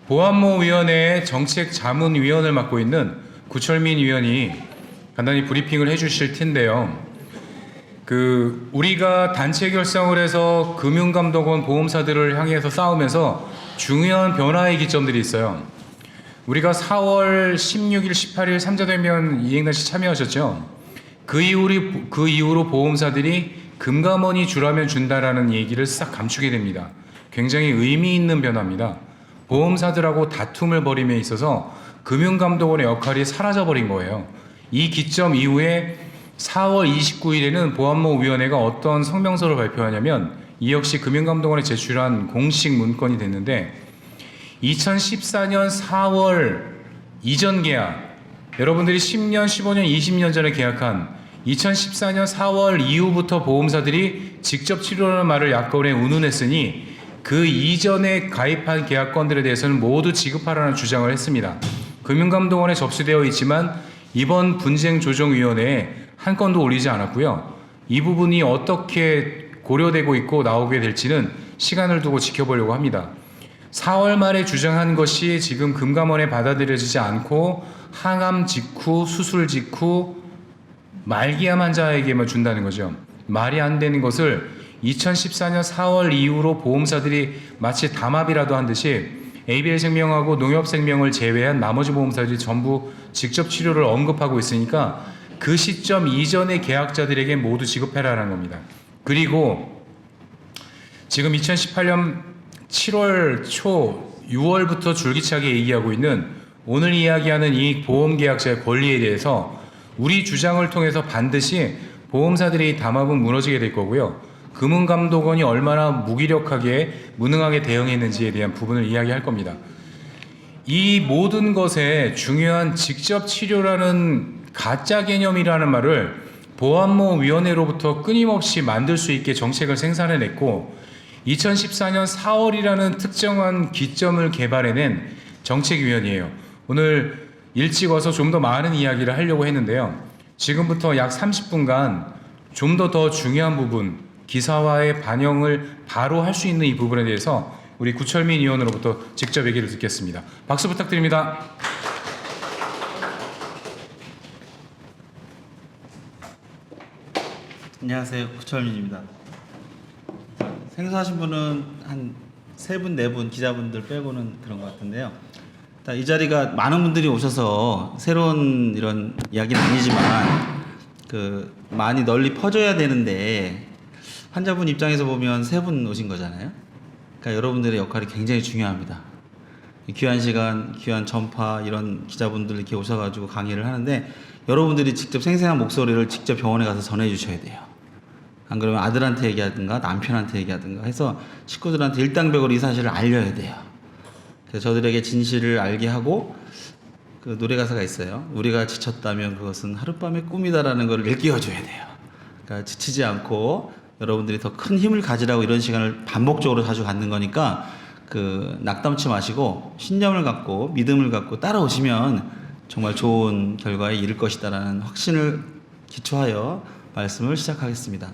보안모위원회 정책자문위원을 맡고 있는 구철민 위원이 간단히 브리핑을 해주실 텐데요. 우리가 단체 결성을 해서 금융감독원 보험사들을 향해서 싸우면서 중요한 변화의 기점들이 있어요. 우리가 4월 16일, 18일 3자대면 이행단체 참여하셨죠? 그 이후로 보험사들이 금감원이 주라면 준다라는 얘기를 싹 감추게 됩니다. 굉장히 의미 있는 변화입니다. 보험사들하고 다툼을 벌임에 있어서 금융감독원의 역할이 사라져버린 거예요. 이 기점 이후에 4월 29일에는 보안모위원회가 어떤 성명서를 발표하냐면 이 역시 금융감독원에 제출한 공식 문건이 됐는데 2014년 4월 이전 계약, 여러분들이 10년, 15년, 20년 전에 계약한 2014년 4월 이후부터 보험사들이 직접 치료라는 말을 약관에 운운했으니 그 이전에 가입한 계약건들에 대해서는 모두 지급하라는 주장을 했습니다. 금융감독원에 접수되어 있지만 이번 분쟁조정위원회에 한 건도 올리지 않았고요. 이 부분이 어떻게 고려되고 있고 나오게 될지는 시간을 두고 지켜보려고 합니다. 4월 말에 주장한 것이 지금 금감원에 받아들여지지 않고 항암 직후, 수술 직후, 말기암 환자에게만 준다는 거죠. 말이 안 되는 것을 2014년 4월 이후로 보험사들이 마치 담합이라도 한 듯이 ABL생명하고 농협생명을 제외한 나머지 보험사들이 전부 직접 치료를 언급하고 있으니까 그 시점 이전의 계약자들에게 모두 지급해라는 겁니다. 그리고 지금 2018년 7월 초 6월부터 줄기차게 얘기하고 있는 오늘 이야기하는 이 보험계약자의 권리에 대해서 우리 주장을 통해서 반드시 보험사들의 담합은 무너지게 될 거고요. 금융감독원이 얼마나 무기력하게 무능하게 대응했는지에 대한 부분을 이야기할 겁니다. 이 모든 것에 중요한 직접 치료라는 가짜 개념이라는 말을 보안모위원회로부터 끊임없이 만들 수 있게 정책을 생산해냈고 2014년 4월이라는 특정한 기점을 개발해낸 정책위원회예요. 오늘 일찍 와서 좀 더 많은 이야기를 하려고 했는데요. 지금부터 약 30분간 좀 더 중요한 부분, 기사화의 반영을 바로 할 수 있는 이 부분에 대해서 우리 구철민 의원으로부터 직접 얘기를 듣겠습니다. 박수 부탁드립니다. 안녕하세요. 구철민입니다. 생소하신 분은 한 3분, 4분 기자분들 빼고는 그런 것 같은데요. 이 자리가 많은 분들이 오셔서 새로운 이런 이야기는 아니지만 많이 널리 퍼져야 되는데 환자분 입장에서 보면 3분 오신 거잖아요. 그러니까 여러분들의 역할이 굉장히 중요합니다. 귀한 시간, 귀한 전파 이런 기자분들 이렇게 오셔가지고 강의를 하는데 여러분들이 직접 생생한 목소리를 직접 병원에 가서 전해 주셔야 돼요. 안 그러면 아들한테 얘기하든가 남편한테 얘기하든가 해서 식구들한테 일당백으로 이 사실을 알려야 돼요. 그래서 저들에게 진실을 알게 하고 그 노래 가사가 있어요. 우리가 지쳤다면 그것은 하룻밤의 꿈이다라는 걸 일깨워줘야 돼요. 그러니까 지치지 않고 여러분들이 더 큰 힘을 가지라고 이런 시간을 반복적으로 자주 갖는 거니까 낙담치 마시고 신념을 갖고 믿음을 갖고 따라오시면 정말 좋은 결과에 이를 것이다라는 확신을 기초하여 말씀을 시작하겠습니다.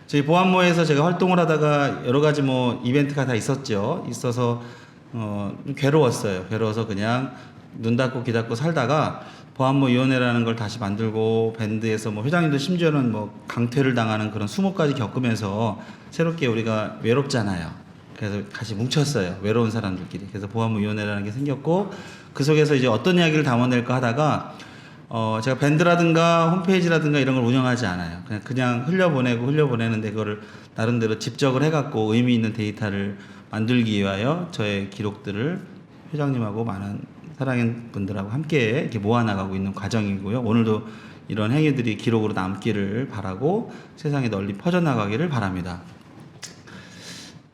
저희 보안모에서 제가 활동을 하다가 여러 가지 이벤트가 다 있어서 괴로웠어요. 괴로워서 그냥 눈 닫고 귀 닫고 살다가 보안모위원회라는 걸 다시 만들고 밴드에서 회장님도 심지어는 강퇴를 당하는 그런 수모까지 겪으면서 새롭게 우리가 외롭잖아요. 그래서 다시 뭉쳤어요. 외로운 사람들끼리. 그래서 보안모위원회라는 게 생겼고 그 속에서 이제 어떤 이야기를 담아낼까 하다가 제가 밴드라든가 홈페이지라든가 이런 걸 운영하지 않아요. 그냥 흘려보내는데 그거를 나름대로 집적을 해갖고 의미 있는 데이터를 만들기 위하여 저의 기록들을 회장님하고 많은 사랑하는 분들하고 함께 이렇게 모아나가고 있는 과정이고요. 오늘도 이런 행위들이 기록으로 남기를 바라고 세상에 널리 퍼져나가기를 바랍니다.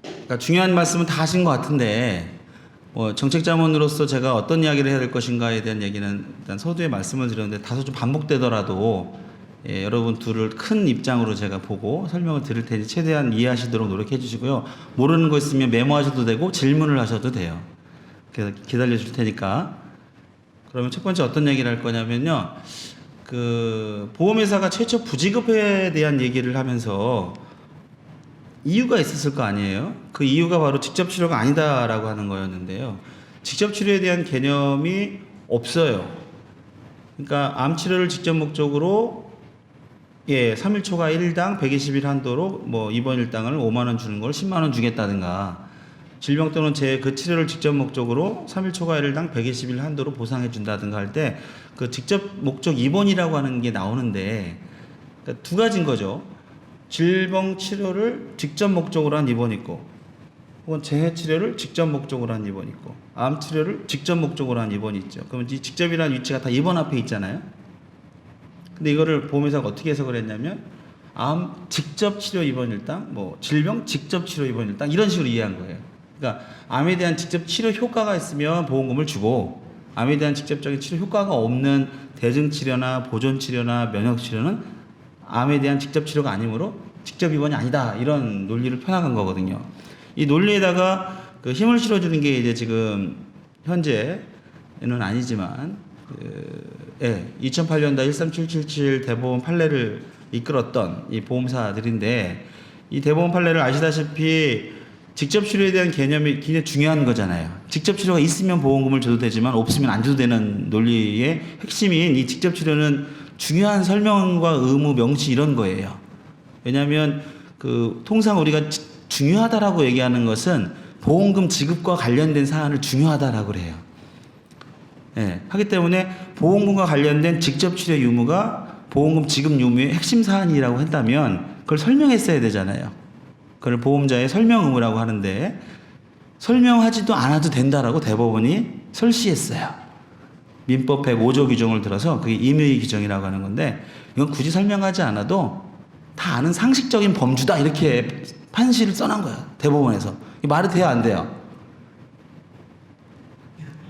그러니까 중요한 말씀은 다 하신 것 같은데 정책자문으로서 제가 어떤 이야기를 해야 될 것인가에 대한 얘기는 일단 서두에 말씀을 드렸는데 다소 좀 반복되더라도 여러분 둘을 큰 입장으로 제가 보고 설명을 드릴 테니 최대한 이해하시도록 노력해 주시고요. 모르는 거 있으면 메모하셔도 되고 질문을 하셔도 돼요. 그래서 기다려 줄 테니까. 그러면 첫 번째 어떤 얘기를 할 거냐면요. 보험회사가 최초 부지급에 대한 얘기를 하면서 이유가 있었을 거 아니에요. 그 이유가 바로 직접 치료가 아니다라고 하는 거였는데요. 직접 치료에 대한 개념이 없어요. 그러니까 암 치료를 직접 목적으로 3일초가 1당 120일 한도로 뭐 입원 일당을 5만 원 주는 걸 10만 원 주겠다든가 질병 또는 재해 그 치료를 직접 목적으로 3일초가 1일당 120일 한도로 보상해 준다든가 할 때 그 직접 목적 입원이라고 하는 게 나오는데 그러니까 두 가지인 거죠. 질병 치료를 직접 목적으로 한 입원이 있고 혹은 재해 치료를 직접 목적으로 한 입원이 있고 암 치료를 직접 목적으로 한 입원이 있죠. 그러면 이 직접이라는 위치가 다 입원 앞에 있잖아요. 근데 이거를 보험회사가 어떻게 해석을 했냐면 암 직접 치료 입원 일당, 뭐 질병 직접 치료 입원 일당 이런 식으로 이해한 거예요. 그러니까 암에 대한 직접 치료 효과가 있으면 보험금을 주고 암에 대한 직접적인 치료 효과가 없는 대증 치료나 보존 치료나 면역 치료는 암에 대한 직접 치료가 아니므로 직접 입원이 아니다 이런 논리를 펴나간 거거든요. 이 논리에다가 그 힘을 실어주는 게 이제 지금 현재는 아니지만 2008년도 13777 대보험 판례를 이끌었던 이 보험사들인데 이 대보험 판례를 아시다시피 직접 치료에 대한 개념이 굉장히 중요한 거잖아요. 직접 치료가 있으면 보험금을 줘도 되지만 없으면 안 줘도 되는 논리의 핵심인 이 직접 치료는 중요한 설명과 의무, 명시 이런 거예요. 왜냐하면 그 통상 우리가 중요하다라고 얘기하는 것은 보험금 지급과 관련된 사안을 중요하다라고 그래요. 하기 때문에 보험금과 관련된 직접 치료 유무가 보험금 지급 유무의 핵심 사안이라고 한다면 그걸 설명했어야 되잖아요. 그걸 보험자의 설명 의무라고 하는데 설명하지도 않아도 된다라고 대법원이 설시했어요. 민법 105조 규정을 들어서 그게 임의 규정이라고 하는 건데 이건 굳이 설명하지 않아도 다 아는 상식적인 범주다 이렇게 판시를 써놓은 거예요. 대법원에서. 이게 말이 돼요 안 돼요?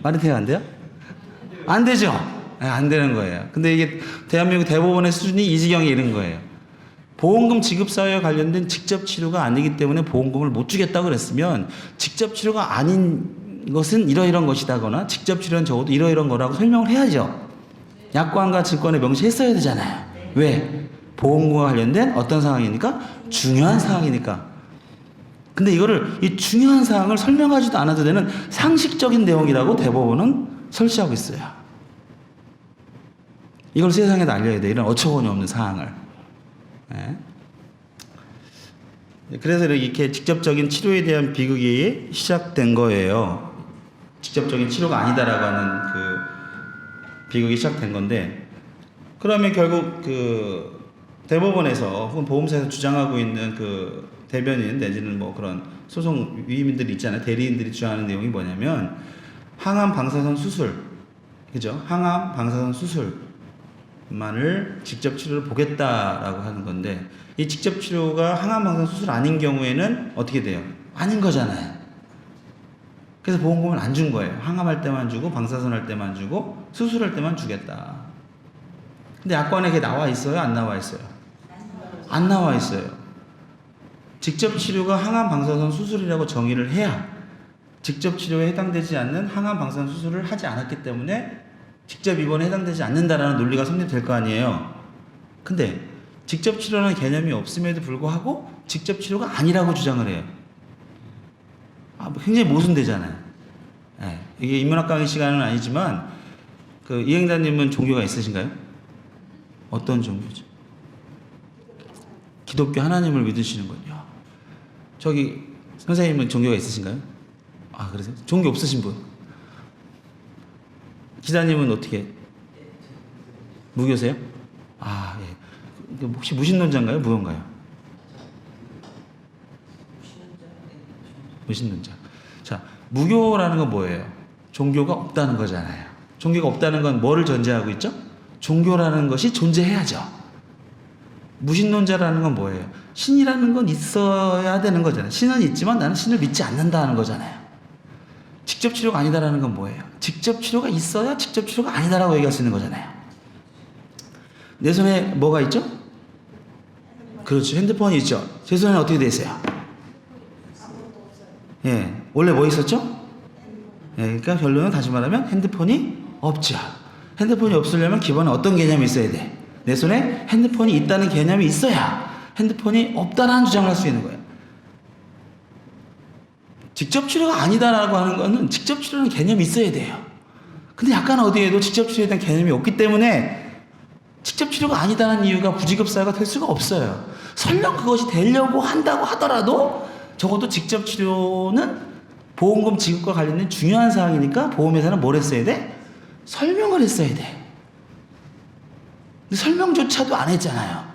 말이 돼요 안 돼요? 안 되죠. 안 되는 거예요. 근데 이게 대한민국 대법원의 수준이 이 지경에 이른 거예요. 보험금 지급 사유와 관련된 직접 치료가 아니기 때문에 보험금을 못 주겠다고 그랬으면 직접 치료가 아닌 것은 이러이러한 것이다거나 직접 치료는 적어도 이러이러한 거라고 설명을 해야죠. 약관과 증권에 명시했어야 되잖아요. 왜? 보험금과 관련된 어떤 상황이니까? 중요한 상황이니까. 근데 이거를 이 중요한 사항을 설명하지도 않아도 되는 상식적인 내용이라고 대법원은 설치하고 있어요. 이걸 세상에 알려야 돼. 이런 어처구니 없는 사항을. 그래서 이렇게 직접적인 치료에 대한 비극이 시작된 거예요. 직접적인 치료가 아니다라고 하는 그 비극이 시작된 건데, 그러면 결국 그 대법원에서 혹은 보험사에서 주장하고 있는 그 대변인 내지는 뭐 그런 소송 위임인들이 있잖아요. 대리인들이 주장하는 내용이 뭐냐면 항암 방사선 수술, 그죠? 항암 방사선 수술만을 직접 치료를 보겠다라고 하는 건데 이 직접 치료가 항암 방사선 수술 아닌 경우에는 어떻게 돼요? 아닌 거잖아요. 그래서 보험금을 안 준 거예요. 항암할 때만 주고 방사선 할 때만 주고 수술할 때만 주겠다. 근데 약관에 그게 나와 있어요? 안 나와 있어요? 안 나와 있어요. 직접 치료가 항암 방사선 수술이라고 정의를 해야 직접 치료에 해당되지 않는 항암 방사선 수술을 하지 않았기 때문에 직접 입원에 해당되지 않는다라는 논리가 성립될 거 아니에요. 근데 직접 치료라는 개념이 없음에도 불구하고 직접 치료가 아니라고 주장을 해요. 굉장히 모순되잖아요. 이게 인문학 강의 시간은 아니지만 그 이행자님은 종교가 있으신가요? 어떤 종교죠? 기독교 하나님을 믿으시는군요. 저기 선생님은 종교가 있으신가요? 그러세요? 종교 없으신 분? 기자님은 어떻게? 무교세요? 예. 혹시 무신론자인가요? 무교인가요? 무신론자. 자, 무교라는 건 뭐예요? 종교가 없다는 거잖아요. 종교가 없다는 건 뭐를 전제하고 있죠? 종교라는 것이 존재해야죠. 무신론자라는 건 뭐예요? 신이라는 건 있어야 되는 거잖아요. 신은 있지만 나는 신을 믿지 않는다는 거잖아요. 직접 치료가 아니다라는 건 뭐예요? 직접 치료가 있어야 직접 치료가 아니다라고 얘기할 수 있는 거잖아요. 내 손에 뭐가 있죠? 그렇죠. 핸드폰이 있죠. 제 손에는 어떻게 돼 있어요? 원래 뭐 있었죠? 그러니까 결론은 다시 말하면 핸드폰이 없죠. 핸드폰이 없으려면 기본에 어떤 개념이 있어야 돼? 내 손에 핸드폰이 있다는 개념이 있어야 핸드폰이 없다라는 주장을 할 수 있는 거예요. 직접 치료가 아니다라고 하는 거는 직접 치료는 개념이 있어야 돼요. 근데 약간 어디에도 직접 치료에 대한 개념이 없기 때문에 직접 치료가 아니다라는 이유가 부지급사유가 될 수가 없어요. 설령 그것이 되려고 한다고 하더라도 적어도 직접 치료는 보험금 지급과 관련된 중요한 사항이니까 보험회사는 뭘 했어야 돼? 설명을 했어야 돼. 근데 설명조차도 안 했잖아요.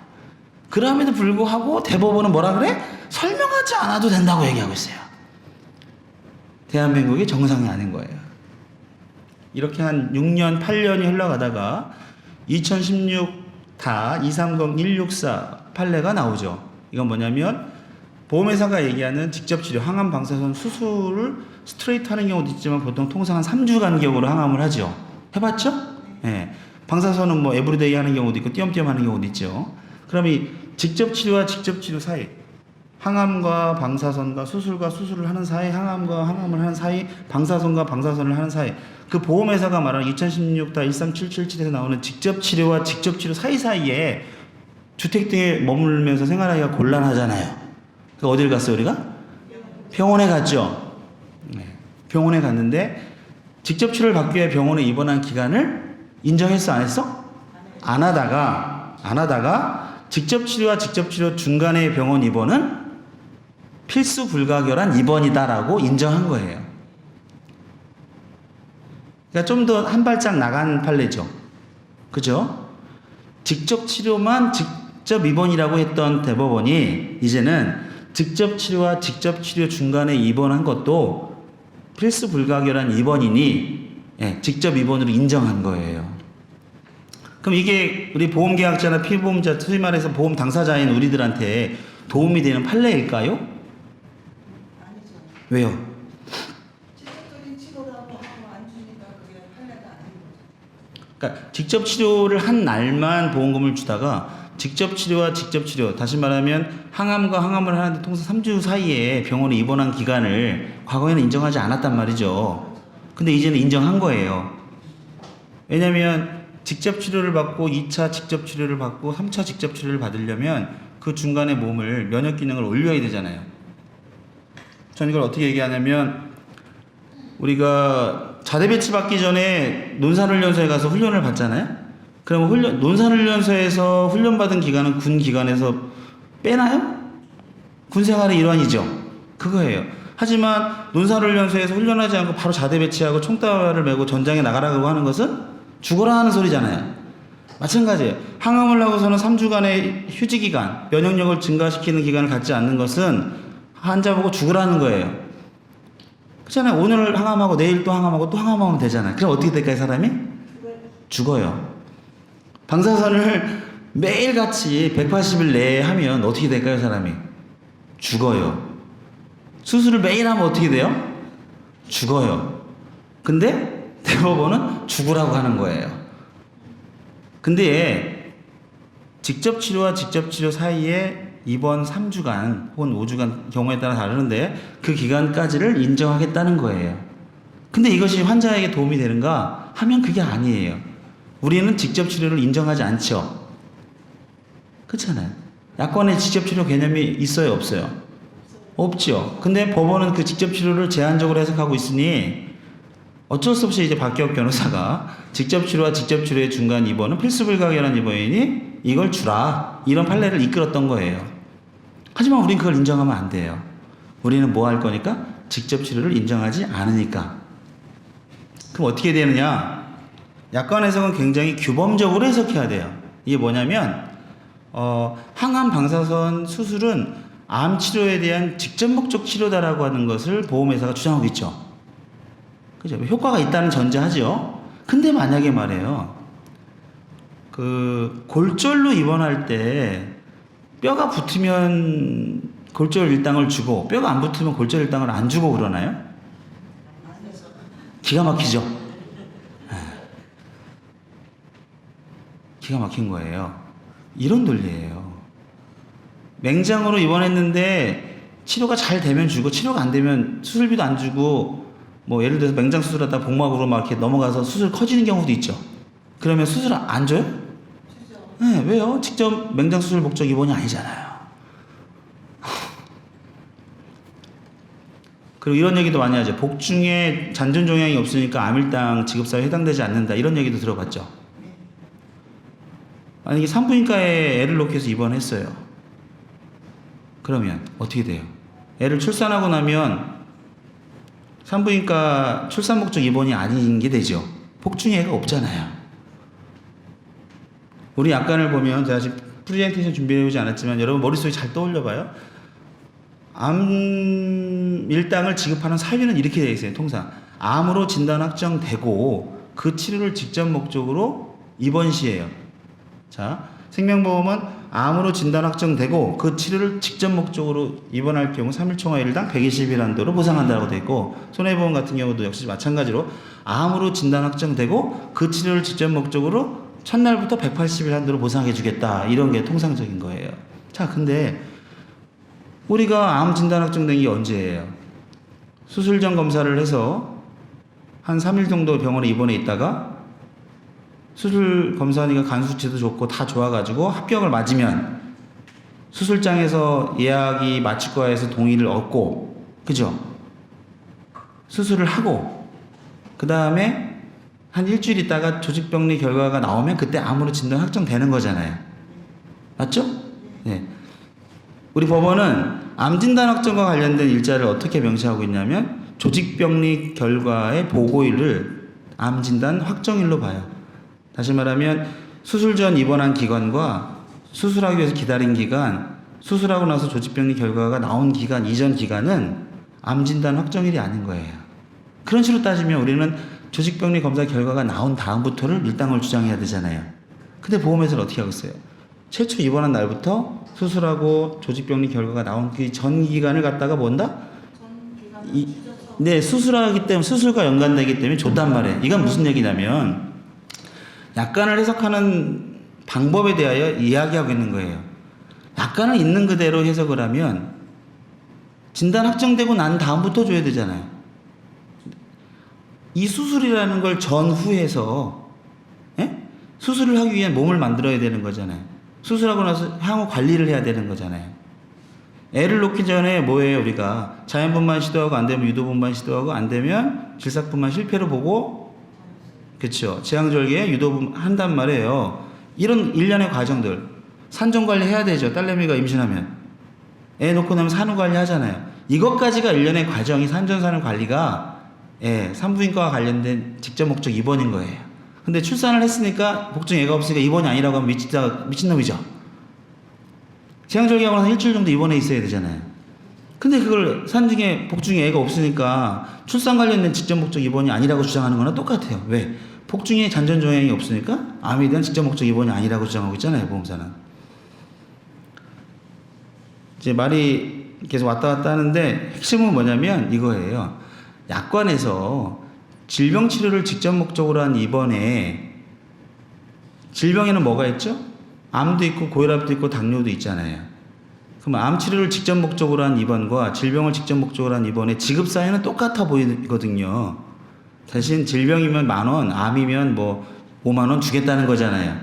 그럼에도 불구하고 대법원은 뭐라 그래? 설명하지 않아도 된다고 얘기하고 있어요. 대한민국이 정상이 아닌 거예요. 이렇게 한 6년, 8년이 흘러가다가 2016-230-164 판례가 나오죠. 이건 뭐냐면 보험회사가 얘기하는 직접치료, 항암 방사선 수술을 스트레이트 하는 경우도 있지만 보통 통상 한 3주 간격으로 항암을 하죠. 해봤죠? 네. 방사선은 뭐 에브리데이 하는 경우도 있고 띄엄띄엄 하는 경우도 있죠. 그럼 이 직접치료와 직접치료 사이, 항암과 방사선과 수술과 수술을 하는 사이, 항암과 항암을 하는 사이, 방사선과 방사선을 하는 사이, 그 보험회사가 말하는 2016-13777에서 나오는 직접치료와 직접치료 사이사이에 주택 등에 머물면서 생활하기가 곤란하잖아요. 그 어딜 갔어요, 우리가? 병원에 갔죠. 네. 병원에 갔는데 직접 치료를 받기 위해 병원에 입원한 기간을 인정했어, 안 했어? 안 하다가 직접 치료와 직접 치료 중간의 병원 입원은 필수 불가결한 입원이다라고 인정한 거예요. 그러니까 좀 더 한 발짝 나간 판례죠. 그죠? 직접 치료만 직접 입원이라고 했던 대법원이 이제는 직접 치료와 직접 치료 중간에 입원한 것도 필수 불가결한 입원이니 직접 입원으로 인정한 거예요. 그럼 이게 우리 보험계약자나 피보험자, 소위 말해서 보험 당사자인 우리들한테 도움이 되는 판례일까요? 아니죠. 왜요? 직접적인 치료라고 하고 안 주니까 그게 판례가 아닌 거죠. 그러니까 직접 치료를 한 날만 보험금을 주다가 직접 치료와 직접 치료, 다시 말하면 항암과 항암을 하는데 통상 3주 사이에 병원에 입원한 기간을 과거에는 인정하지 않았단 말이죠. 근데 이제는 인정한 거예요. 왜냐하면 직접 치료를 받고 2차 직접 치료를 받고 3차 직접 치료를 받으려면 그 중간에 몸을 면역 기능을 올려야 되잖아요. 저는 이걸 어떻게 얘기하냐면 우리가 자대 배치 받기 전에 논산훈련소에 가서 훈련을 받잖아요. 그러면 논산훈련소에서 훈련받은 기간은 군 기관에서 빼나요? 군 생활의 일환이죠. 그거예요. 하지만 논산훈련소에서 훈련하지 않고 바로 자대 배치하고 총다발을 메고 전장에 나가라고 하는 것은 죽어라 하는 소리잖아요. 마찬가지예요. 항암을 하고서는 3주간의 휴지 기간, 면역력을 증가시키는 기간을 갖지 않는 것은 환자 보고 죽으라는 거예요. 그렇잖아요. 오늘 항암하고 내일 또 항암하고 또 항암하면 되잖아요. 그럼 어떻게 될까요, 사람이? 죽어요. 방사선을 매일같이 180일 내에 하면 어떻게 될까요, 사람이? 죽어요. 수술을 매일 하면 어떻게 돼요? 죽어요. 근데 대법원은 죽으라고 하는 거예요. 근데 직접 치료와 직접 치료 사이에 입원 3주간 혹은 5주간 경우에 따라 다르는데 그 기간까지를 인정하겠다는 거예요. 근데 이것이 환자에게 도움이 되는가 하면 그게 아니에요. 우리는 직접 치료를 인정하지 않죠. 그렇잖아요. 약관에 직접 치료 개념이 있어요, 없어요? 없죠. 근데 법원은 그 직접 치료를 제한적으로 해석하고 있으니 어쩔 수 없이 이제 박기혁 변호사가 직접 치료와 직접 치료의 중간 입원은 필수 불가결한 입원이니 이걸 주라. 이런 판례를 이끌었던 거예요. 하지만 우린 그걸 인정하면 안 돼요. 우리는 뭐 할 거니까? 직접 치료를 인정하지 않으니까. 그럼 어떻게 되느냐? 약관 해석은 굉장히 규범적으로 해석해야 돼요. 이게 뭐냐면 항암 방사선 수술은 암 치료에 대한 직접 목적 치료다라고 하는 것을 보험회사가 주장하고 있죠. 그죠? 효과가 있다는 전제하죠. 근데 만약에 말해요. 그 골절로 입원할 때 뼈가 붙으면 골절 일당을 주고 뼈가 안 붙으면 골절 일당을 안 주고 그러나요? 기가 막히죠. 기가 막힌 거예요. 이런 논리예요. 맹장으로 입원했는데 치료가 잘 되면 주고 치료가 안 되면 수술비도 안 주고 뭐 예를 들어서 맹장 수술하다 복막으로 막 이렇게 넘어가서 수술 커지는 경우도 있죠. 그러면 수술 안 줘요? 네, 왜요? 직접 맹장 수술 목적 입원이 아니잖아요. 그리고 이런 얘기도 많이 하죠. 복중에 잔존 종양이 없으니까 암일당 지급사유에 해당되지 않는다. 이런 얘기도 들어봤죠. 만약에 산부인과에 애를 놓기 위해서 입원했어요. 그러면 어떻게 돼요? 애를 출산하고 나면 산부인과 출산 목적 입원이 아닌 게 되죠. 복중에 애가 없잖아요. 우리 약관을 보면 제가 아직 프레젠테이션 준비해오지 않았지만 여러분 머릿속에 잘 떠올려봐요. 암 일당을 지급하는 사유는 이렇게 되어 있어요. 통상 암으로 진단 확정되고 그 치료를 직접 목적으로 입원 시에요. 자, 생명보험은 암으로 진단 확정되고 그 치료를 직접 목적으로 입원할 경우 3일 총화 일당 120일 한도로 보상한다고 되어 있고, 손해보험 같은 경우도 역시 마찬가지로 암으로 진단 확정되고 그 치료를 직접 목적으로 첫날부터 180일 한도로 보상해 주겠다. 이런 게 통상적인 거예요. 자, 근데 우리가 암 진단 확정된 게 언제예요? 수술 전 검사를 해서 한 3일 정도 병원에 입원해 있다가 수술 검사하니까 간 수치도 좋고 다 좋아가지고 합격을 맞으면 수술장에서 예약이 마칠 거에서 동의를 얻고, 그죠? 수술을 하고 그 다음에 한 일주일 있다가 조직병리 결과가 나오면 그때 암으로 진단 확정되는 거잖아요. 맞죠? 네. 우리 법원은 암 진단 확정과 관련된 일자를 어떻게 명시하고 있냐면 조직병리 결과의 보고일을 암 진단 확정일로 봐요. 다시 말하면 수술 전 입원한 기간과 수술하기 위해서 기다린 기간, 수술하고 나서 조직병리 결과가 나온 기간 이전 기간은 암 진단 확정일이 아닌 거예요. 그런 식으로 따지면 우리는 조직병리 검사 결과가 나온 다음부터를 일당을 주장해야 되잖아요. 근데 보험회사는 어떻게 하겠어요? 최초 입원한 날부터 수술하고 조직병리 결과가 나온 그 전 기간을 갖다가 뭔다? 네, 수술하기 때문에 수술과 연관되기 때문에 줬단 말이에요. 이건 무슨 얘기냐면 약관을 해석하는 방법에 대하여 이야기하고 있는 거예요. 약관을 있는 그대로 해석을 하면 진단 확정되고 난 다음부터 줘야 되잖아요. 이 수술이라는 걸 전후해서 수술을 하기 위한 몸을 만들어야 되는 거잖아요. 수술하고 나서 향후 관리를 해야 되는 거잖아요. 애를 놓기 전에 뭐예요? 우리가 자연분만 시도하고 안 되면 유도분만 시도하고 안 되면 질삭분만 실패로 보고, 그렇죠? 제왕절개 유도분 한단 말이에요. 이런 일련의 과정들 산전관리 해야 되죠. 딸내미가 임신하면 애 놓고 나면 산후관리 하잖아요. 이것까지가 일련의 과정이 산전산후관리가 산부인과와 관련된 직접 목적 입원인 거예요. 근데 출산을 했으니까 복중 애가 없으니까 입원이 아니라고 하면 미친놈이죠. 제왕절개하고 나서 일주일 정도 입원해 있어야 되잖아요. 근데 그걸 산중에 복중에 애가 없으니까 출산 관련된 직접 목적 입원이 아니라고 주장하는 거나 똑같아요. 왜? 복중에 잔존 종양이 없으니까 암에 대한 직접 목적 입원이 아니라고 주장하고 있잖아요, 보험사는. 이제 말이 계속 왔다 갔다 하는데 핵심은 뭐냐면 이거예요. 약관에서 질병 치료를 직접 목적으로 한 입원에 질병에는 뭐가 있죠? 암도 있고 고혈압도 있고 당뇨도 있잖아요. 그럼 암 치료를 직접 목적으로 한 입원과 질병을 직접 목적으로 한 입원의 지급 사유는 똑같아 보이거든요. 대신 질병이면 10,000원, 암이면 뭐 50,000원 주겠다는 거잖아요.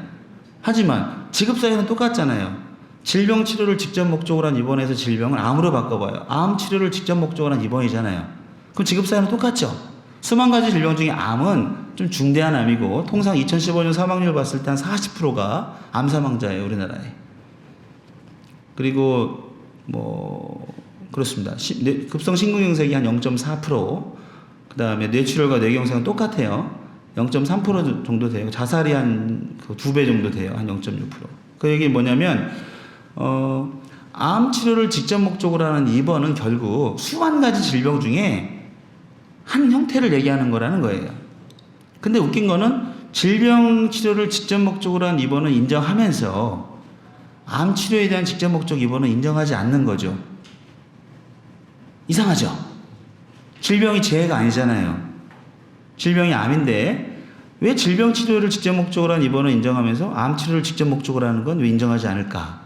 하지만 지급 사유는 똑같잖아요. 질병 치료를 직접 목적으로 한 입원에서 질병을 암으로 바꿔봐요. 암 치료를 직접 목적으로 한 입원이잖아요. 그럼 지급 사유는 똑같죠. 수만 가지 질병 중에 암은 좀 중대한 암이고 통상 2015년 사망률 봤을 때 한 40%가 암 사망자예요, 우리나라에. 그리고 뭐 그렇습니다. 급성 심근경색이 한 0.4%, 그 다음에 뇌출혈과 뇌경색은 똑같아요. 0.3% 정도 돼요. 자살이 한 2배 정도 돼요. 한 0.6%. 그 얘기 뭐냐면 암 치료를 직접 목적으로 하는 입원은 결국 수만 가지 질병 중에 한 형태를 얘기하는 거라는 거예요. 근데 웃긴 거는 질병 치료를 직접 목적으로 한 입원은 인정하면서 암 치료에 대한 직접 목적 입원은 인정하지 않는 거죠. 이상하죠? 질병이 재해가 아니잖아요. 질병이 암인데 왜 질병 치료를 직접 목적으로 한 입원은 인정하면서 암 치료를 직접 목적으로 하는 건 왜 인정하지 않을까?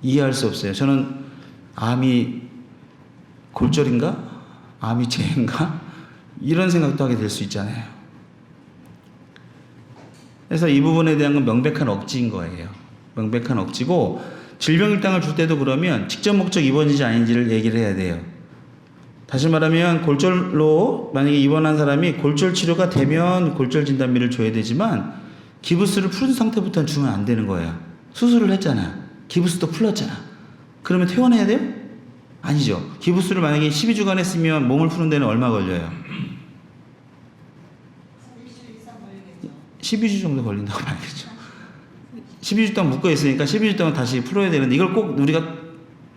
이해할 수 없어요. 저는 암이 골절인가? 암이 재해인가? 이런 생각도 하게 될 수 있잖아요. 그래서 이 부분에 대한 건 명백한 억지인 거예요. 명백한 억지고 질병 일당을 줄 때도 그러면 직접 목적 입원인지 아닌지를 얘기를 해야 돼요. 다시 말하면 골절로 만약에 입원한 사람이 골절 치료가 되면 골절 진단비를 줘야 되지만 기부스를 풀은 상태부터는 주면 안 되는 거야. 수술을 했잖아. 기부스도 풀렸잖아. 그러면 퇴원해야 돼요? 아니죠. 기부스를 만약에 12주간 했으면 몸을 푸는 데는 얼마 걸려요? 1주 이상 걸리겠죠. 12주 정도 걸린다고 봐야겠죠. 12주 동안 묶어 있으니까 12주 동안 다시 풀어야 되는데 이걸 꼭 우리가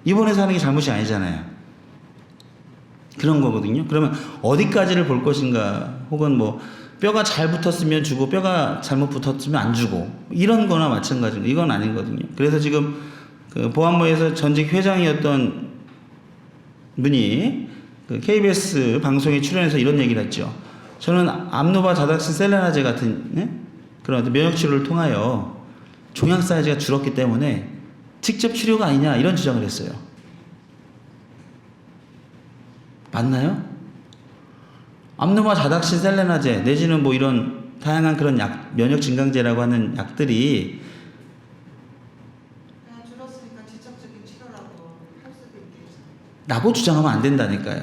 입원해서 하는 게 잘못이 아니잖아요. 그런 거거든요. 그러면 어디까지를 볼 것인가, 혹은 뭐 뼈가 잘 붙었으면 주고 뼈가 잘못 붙었으면 안 주고, 이런 거나 마찬가지고, 이건 아니거든요. 그래서 지금 그 보안모에서 전직 회장이었던 분이 그 KBS 방송에 출연해서 이런 얘기를 했죠. 저는 암노바 자닥신 셀레나제 같은 그런 어떤 면역 치료를 통하여 종양 사이즈가 줄었기 때문에 직접 치료가 아니냐, 이런 주장을 했어요. 맞나요? 암노바 자닥신 셀레나제 내지는 뭐 이런 다양한 그런 약, 면역 진강제라고 하는 약들이 그냥 줄었으니까 직접적인 치료라고 할 수도 있겠죠. 라고 주장하면 안 된다니까요.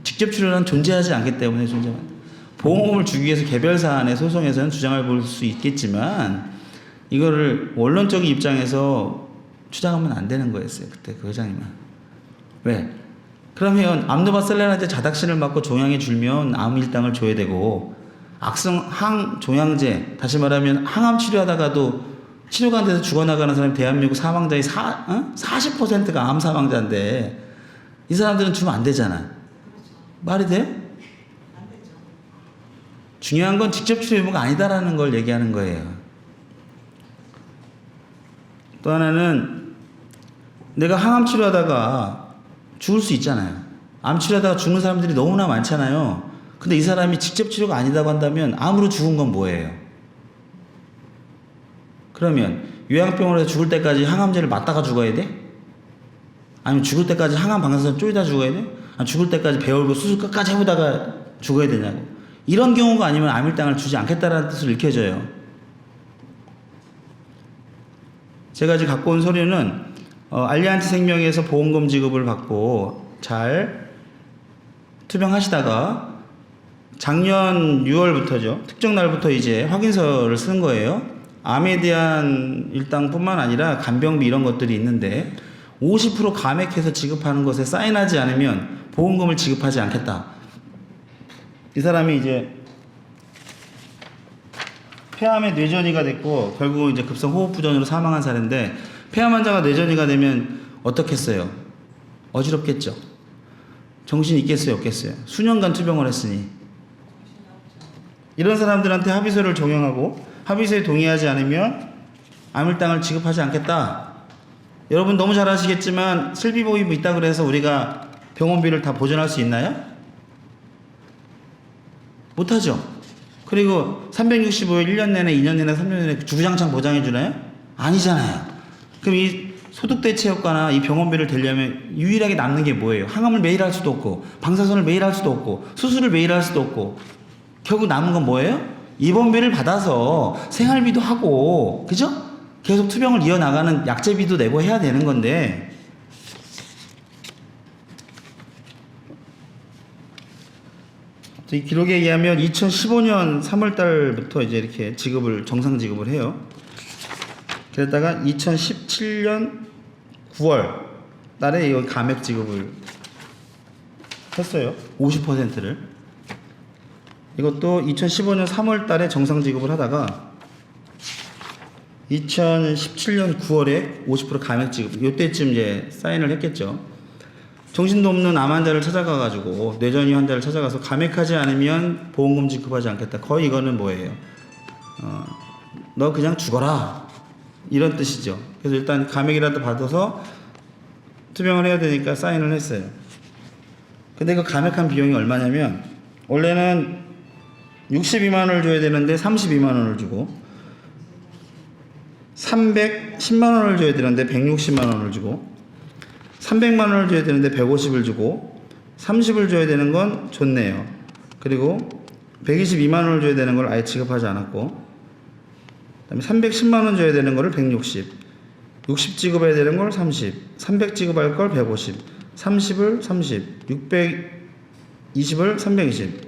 직접 치료는 존재하지 않기 때문에 존재만. 보험금을 주기 위해서 개별 사안의 소송에서는 주장을 볼 수 있겠지만 이거를 원론적인 입장에서 주장하면 안 되는 거였어요. 그때 그 회장님은. 왜? 그러면 암노바 셀레나제 자닥신을 맞고 종양이 줄면 암 일당을 줘야 되고, 악성 항종양제, 다시 말하면 항암 치료하다가도 치료가 안 돼서 죽어나가는 사람이 대한민국 사망자의 40%가 암 사망자인데 이 사람들은 주면 안 되잖아. 말이 돼? 안 되죠. 중요한 건 직접 치료 의무가 아니다라는 걸 얘기하는 거예요. 또 하나는 내가 항암 치료하다가 죽을 수 있잖아요. 암 치료하다가 죽는 사람들이 너무나 많잖아요. 근데 이 사람이 직접 치료가 아니다고 한다면 암으로 죽은 건 뭐예요? 그러면 요양병원에서 죽을 때까지 항암제를 맞다가 죽어야 돼? 아니면 죽을 때까지 항암 방사선 쪼이다 죽어야 돼? 아니면 죽을 때까지 배울고 수술 끝까지 해보다가 죽어야 되냐고. 이런 경우가 아니면 암일당을 주지 않겠다라는 뜻을 일깨워줘요. 제가 지금 갖고 온 서류는 알리안트 생명에서 보험금 지급을 받고 잘 투병하시다가 작년 6월부터죠. 특정 날부터 이제 확인서를 쓴 거예요. 암에 대한 일당뿐만 아니라 간병비 이런 것들이 있는데 50% 감액해서 지급하는 것에 사인하지 않으면 보험금을 지급하지 않겠다. 이 사람이 이제 폐암에 뇌전이가 됐고 결국 이제 급성 호흡부전으로 사망한 사례인데, 폐암 환자가 뇌전이가 되면 어떻겠어요? 어지럽겠죠. 정신이 있겠어요, 없겠어요? 수년간 투병을 했으니. 이런 사람들한테 합의서를 종용하고 합의서에 동의하지 않으면 암일당을 지급하지 않겠다. 여러분 너무 잘 아시겠지만 실비보험이 있다 그래서 우리가 병원비를 다 보전할 수 있나요? 못하죠. 그리고 365일 1년 내내, 2년 내내, 3년 내내 주구장창 보장해 주나요? 아니잖아요. 그럼 이 소득대체효과나 이 병원비를 대려면 유일하게 남는 게 뭐예요? 항암을 매일 할 수도 없고, 방사선을 매일 할 수도 없고, 수술을 매일 할 수도 없고, 결국 남은 건 뭐예요? 입원비를 받아서 생활비도 하고, 그죠? 계속 투병을 이어나가는 약제비도 내고 해야 되는 건데, 이 기록에 의하면 2015년 3월 달부터 이제 이렇게 정상 지급을 해요. 그랬다가 2017년 9월 달에 이 감액 지급을 했어요. 50%를. 이것도 2015년 3월 달에 정상 지급을 하다가 2017년 9월에 50% 감액 지급. 이때쯤 이제 사인을 했겠죠. 정신도 없는 암 환자를 찾아가가지고 뇌전이 환자를 찾아가서 감액하지 않으면 보험금 지급하지 않겠다. 거의 이거는 뭐예요? 너 그냥 죽어라, 이런 뜻이죠. 그래서 일단 감액이라도 받아서 투병을 해야 되니까 사인을 했어요. 근데 그 감액한 비용이 얼마냐면 원래는 62만 원을 줘야 되는데 32만 원을 주고, 310만 원을 줘야 되는데 160만 원을 주고, 300만 원을 줘야 되는데 150을 주고, 30을 줘야 되는 건 좋네요. 그리고 122만 원을 줘야 되는 걸 아예 지급하지 않았고, 그다음에 310만 원 줘야 되는 거를 160, 60 지급해야 되는 걸 30, 300 지급할 걸 150, 30을 30, 600 20을 320,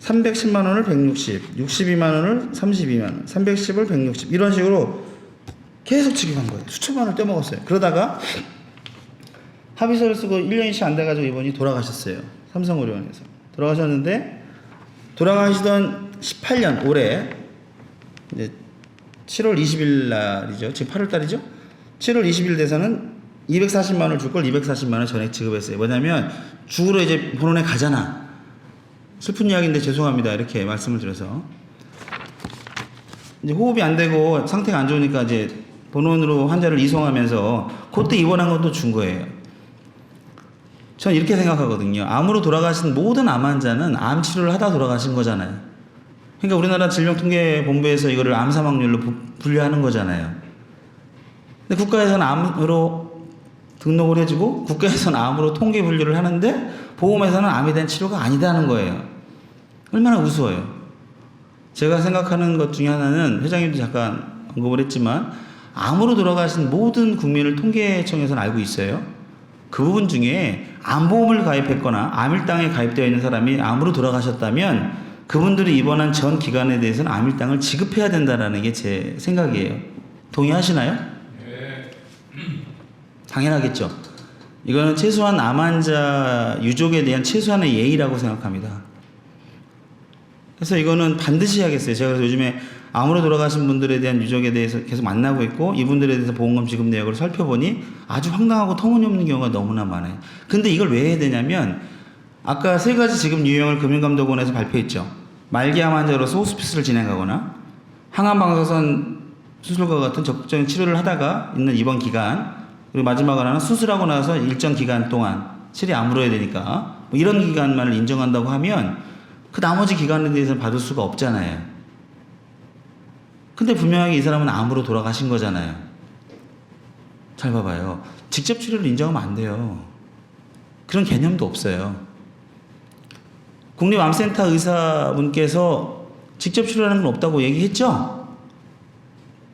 310만 원을 160, 62만 원을 32만 원, 310을 160 이런 식으로 계속 지급한 거예요. 수천만 원을 떼먹었어요. 그러다가 합의서를 쓰고 1년이 채 안 돼가지고 이분이 돌아가셨어요. 삼성의료원에서 돌아가셨는데 돌아가시던 18년 올해 이제 7월 20일 날이죠. 지금 8월 달이죠. 7월 20일 돼서는 240만 원을 줄 걸 240만 원 전액 지급했어요. 뭐냐면 죽으러 이제 본원에 가잖아. 슬픈 이야기인데 죄송합니다. 이렇게 말씀을 드려서 이제 호흡이 안 되고 상태가 안 좋으니까 이제 본원으로 환자를 이송하면서 그때 입원한 것도 준 거예요. 전 이렇게 생각하거든요. 암으로 돌아가신 모든 암 환자는 암 치료를 하다 돌아가신 거잖아요. 그러니까 우리나라 질병통계본부에서 이거를 암 사망률로 분류하는 거잖아요. 근데 국가에서는 암으로 등록을 해주고 국가에서는 암으로 통계 분류를 하는데 보험에서는 암에 대한 치료가 아니다는 거예요. 얼마나 우스워요. 제가 생각하는 것 중에 하나는 회장님도 잠깐 언급을 했지만 암으로 돌아가신 모든 국민을 통계청에서는 알고 있어요. 그 부분 중에 암보험을 가입했거나 암일당에 가입되어 있는 사람이 암으로 돌아가셨다면 그분들이 입원한 전 기간에 대해서는 암일당을 지급해야 된다는 게 제 생각이에요. 동의하시나요? 네. 당연하겠죠. 이거는 최소한 암 환자 유족에 대한 최소한의 예의라고 생각합니다. 그래서 이거는 반드시 해야겠어요. 제가 그래서 요즘에 암으로 돌아가신 분들에 대한 유족에 대해서 계속 만나고 있고 이분들에 대해서 보험금 지급 내역을 살펴보니 아주 황당하고 터무니없는 경우가 너무나 많아요. 근데 이걸 왜 해야 되냐면 아까 3가지 지급 유형을 금융감독원에서 발표했죠. 말기암 환자로서 호스피스를 진행하거나 항암방사선 수술과 같은 적극적인 치료를 하다가 있는 입원 기간 그리고 마지막 하나는 수술하고 나서 일정 기간 동안 실이 아물어야 되니까 뭐 이런 기간만을 인정한다고 하면 그 나머지 기간에 대해서는 받을 수가 없잖아요. 근데 분명하게 이 사람은 암으로 돌아가신 거잖아요. 잘 봐봐요. 직접 치료를 인정하면 안 돼요. 그런 개념도 없어요. 국립암센터 의사분께서 직접 치료하는 건 없다고 얘기했죠?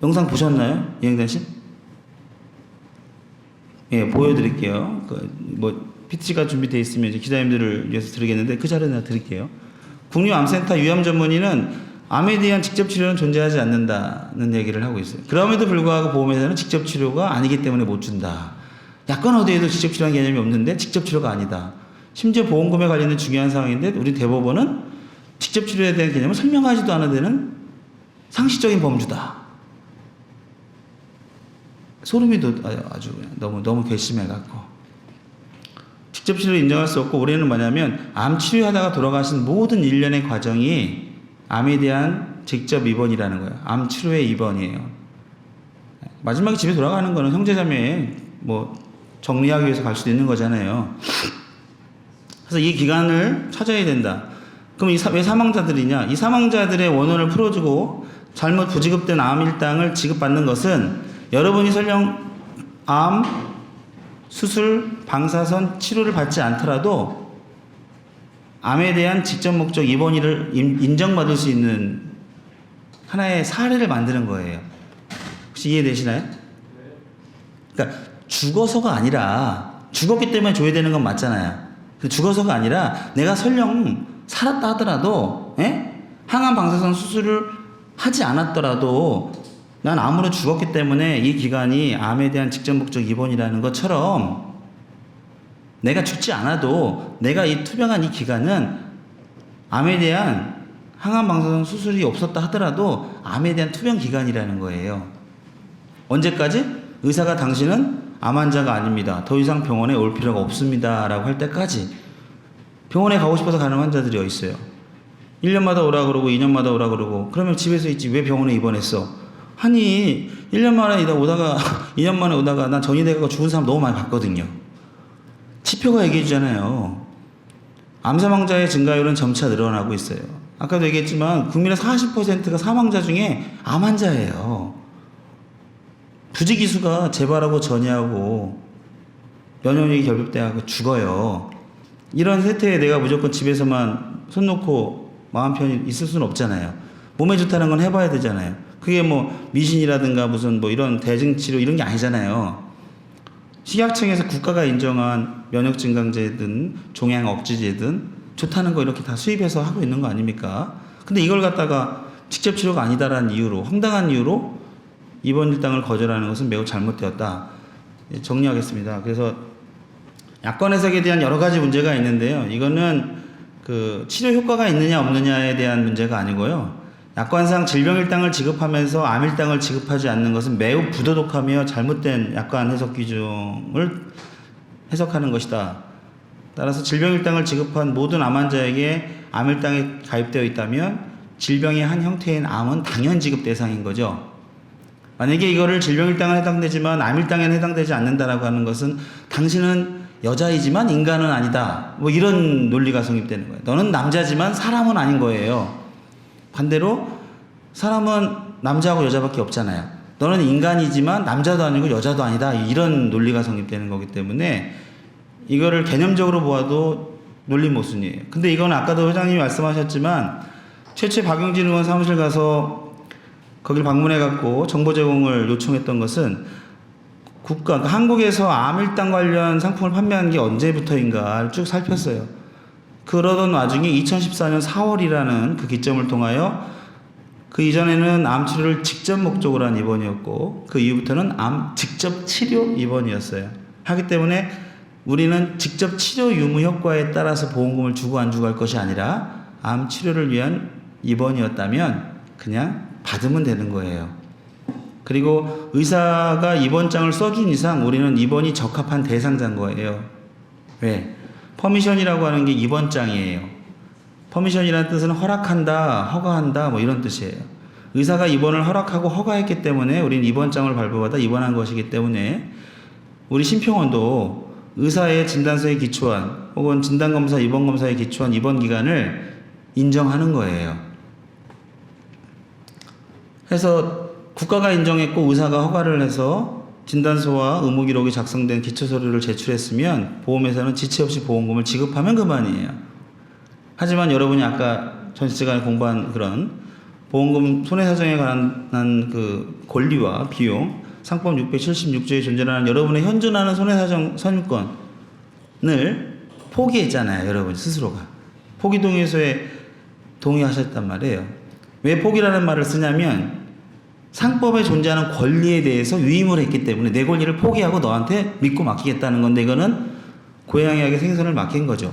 영상 보셨나요? 이행단 씨? 예, 보여드릴게요. PT가 준비되어 있으면 이제 기자님들을 위해서 드리겠는데 그 자료 내가 드릴게요. 국립암센터 유암 전문의는 암에 대한 직접 치료는 존재하지 않는다는 얘기를 하고 있어요. 그럼에도 불구하고 보험회사는 직접 치료가 아니기 때문에 못 준다. 약관 어디에도 직접 치료라는 개념이 없는데 직접 치료가 아니다. 심지어 보험금에 관련된 중요한 사항인데 우리 대법원은 직접 치료에 대한 개념을 설명하지도 않은 데는 상식적인 범주다. 소름이 아주 너무 괘씸해갖고 직접 치료를 인정할 수 없고 우리는 뭐냐면 암 치료하다가 돌아가신 모든 일련의 과정이 암에 대한 직접 입원이라는 거예요. 암 치료의 입원이에요. 마지막에 집에 돌아가는 거는 형제자매 뭐 정리하기 위해서 갈 수도 있는 거잖아요. 그래서 이 기간을 찾아야 된다. 그럼 왜 사망자들이냐? 이 사망자들의 원혼을 풀어주고 잘못 부지급된 암 일당을 지급받는 것은 여러분이 설령 암, 수술, 방사선 치료를 받지 않더라도 암에 대한 직접 목적 입원일을 인정받을 수 있는 하나의 사례를 만드는 거예요. 혹시 이해되시나요? 그러니까 죽어서가 아니라 죽었기 때문에 줘야 되는 건 맞잖아요. 죽어서가 아니라 내가 설령 살았다 하더라도 항암 방사선 수술을 하지 않았더라도 난 암으로 죽었기 때문에 이 기간이 암에 대한 직접 목적 입원이라는 것처럼 내가 죽지 않아도 내가 이 투병한 이 기간은 암에 대한 항암 방사선 수술이 없었다 하더라도 암에 대한 투병 기간이라는 거예요. 언제까지? 의사가 당신은 암 환자가 아닙니다. 더 이상 병원에 올 필요가 없습니다. 라고 할 때까지. 병원에 가고 싶어서 가는 환자들이 어디 있어요? 1년마다 오라 그러고 2년마다 오라 그러고 그러면 집에서 있지 왜 병원에 입원했어? 아니 1년 만에 오다가 2년 만에 오다가 난 전이돼가지고 죽은 사람 너무 많이 봤거든요. 치표가 얘기해 주잖아요. 암 사망자의 증가율은 점차 늘어나고 있어요. 아까도 얘기했지만 국민의 40%가 사망자 중에 암 환자예요. 부지기수가 재발하고 전이하고 면역력이 결핍돼하고 죽어요. 이런 세태에 내가 무조건 집에서만 손 놓고 마음 편히 있을 수는 없잖아요. 몸에 좋다는 건 해봐야 되잖아요. 그게 뭐 미신이라든가 무슨 뭐 이런 대증치료 이런 게 아니잖아요. 식약청에서 국가가 인정한 면역 증강제든 종양 억제제든 좋다는 거 이렇게 다 수입해서 하고 있는 거 아닙니까? 근데 이걸 갖다가 직접 치료가 아니다라는 이유로, 황당한 이유로 입원 일당을 거절하는 것은 매우 잘못되었다. 예, 정리하겠습니다. 그래서 약관 해석에 대한 여러 가지 문제가 있는데요. 이거는 그 치료 효과가 있느냐 없느냐에 대한 문제가 아니고요. 약관상 질병 일당을 지급하면서 암 일당을 지급하지 않는 것은 매우 부도덕하며 잘못된 약관 해석 기준을 해석하는 것이다. 따라서 질병 일당을 지급한 모든 암 환자에게 암 일당이 가입되어 있다면 질병의 한 형태인 암은 당연 지급 대상인 거죠. 만약에 이거를 질병 일당은 해당되지만 암 일당에는 해당되지 않는다라고 하는 것은 당신은 여자이지만 인간은 아니다. 뭐 이런 논리가 성립되는 거예요. 너는 남자지만 사람은 아닌 거예요. 반대로 사람은 남자하고 여자밖에 없잖아요. 너는 인간이지만 남자도 아니고 여자도 아니다. 이런 논리가 성립되는 거기 때문에 이거를 개념적으로 보아도 논리 모순이에요. 근데 이건 아까도 회장님이 말씀하셨지만 최초에 박용진 의원 사무실 가서 거길 방문해 갖고 정보 제공을 요청했던 것은 그러니까 한국에서 암일당 관련 상품을 판매한 게 언제부터인가를 쭉 살폈어요. 그러던 와중에 2014년 4월이라는 그 기점을 통하여 그 이전에는 암 치료를 직접 목적으로 한 입원이었고 그 이후부터는 암 직접 치료 입원이었어요. 하기 때문에 우리는 직접 치료 유무 효과에 따라서 보험금을 주고 안 주고 할 것이 아니라 암 치료를 위한 입원이었다면 그냥 받으면 되는 거예요. 그리고 의사가 입원장을 써준 이상 우리는 입원이 적합한 대상자인 거예요. 왜? 퍼미션이라고 하는 게 입원장이에요. 퍼미션이라는 뜻은 허락한다, 허가한다 뭐 이런 뜻이에요. 의사가 입원을 허락하고 허가했기 때문에 우리는 입원장을 발부받아 입원한 것이기 때문에 우리 심평원도 의사의 진단서에 기초한 혹은 진단검사, 입원검사에 기초한 입원기간을 인정하는 거예요. 그래서 국가가 인정했고 의사가 허가를 해서 진단서와 의무기록이 작성된 기초서류를 제출했으면 보험회사는 지체 없이 보험금을 지급하면 그만이에요. 하지만 여러분이 아까 전 시간에 공부한 그런 보험금 손해사정에 관한 그 권리와 비용 상법 676조에 존재하는 여러분의 현존하는 손해사정 선임권을 포기했잖아요. 여러분 스스로가. 포기 동의서에 동의하셨단 말이에요. 왜 포기라는 말을 쓰냐면 상법에 존재하는 권리에 대해서 위임을 했기 때문에 내 권리를 포기하고 너한테 믿고 맡기겠다는 건데 이거는 고양이에게 생선을 맡긴 거죠.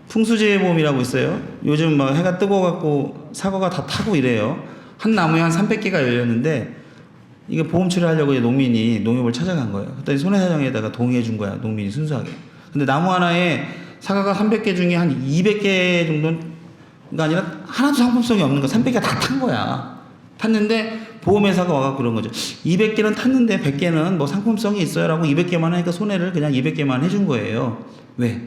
풍수재해보험이라고 있어요. 요즘 막 해가 뜨거워갖고 사과가 다 타고 이래요. 한 나무에 한 300개가 열렸는데 이게 보험 처리하려고 이제 농민이 농협을 찾아간 거예요. 그랬더니 손해사정에다가 동의해 준 거야. 농민이 순수하게. 근데 나무 하나에 사과가 300개 중에 한 200개 정도가 아니라 하나도 상품성이 없는 거 300개가 다 탄 거야. 탔는데 보험회사가 와갖고 그런 거죠. 200개는 탔는데 100개는 뭐 상품성이 있어요 라고 200개만 하니까 손해를 그냥 200개만 해준 거예요. 왜?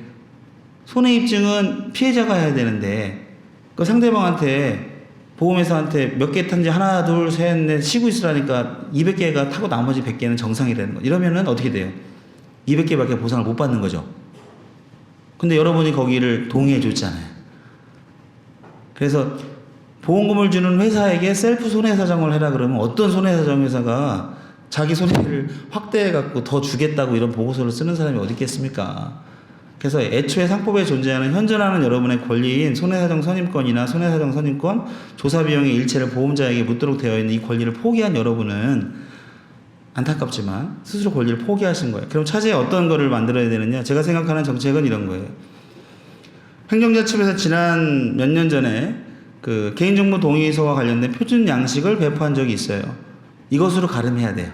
손해입증은 피해자가 해야 되는데 그 상대방한테 보험회사한테 몇 개 탄지 하나 둘 셋 넷 쉬고 있으라니까 200개가 타고 나머지 100개는 정상이라는 거. 이러면은 어떻게 돼요? 200개밖에 보상을 못 받는 거죠. 근데 여러분이 거기를 동의해 줬잖아요. 그래서 보험금을 주는 회사에게 셀프 손해사정을 해라 그러면 어떤 손해사정 회사가 자기 손해를 확대해 갖고 더 주겠다고 이런 보고서를 쓰는 사람이 어디 있겠습니까? 그래서 애초에 상법에 존재하는 현존하는 여러분의 권리인 손해사정 선임권이나 손해사정 선임권 조사 비용의 일체를 보험자에게 묻도록 되어 있는 이 권리를 포기한 여러분은 안타깝지만 스스로 권리를 포기하신 거예요. 그럼 차제에 어떤 거를 만들어야 되느냐? 제가 생각하는 정책은 이런 거예요. 행정자 측에서 지난 몇 년 전에 그 개인정보 동의서와 관련된 표준 양식을 배포한 적이 있어요. 이것으로 가름해야 돼요.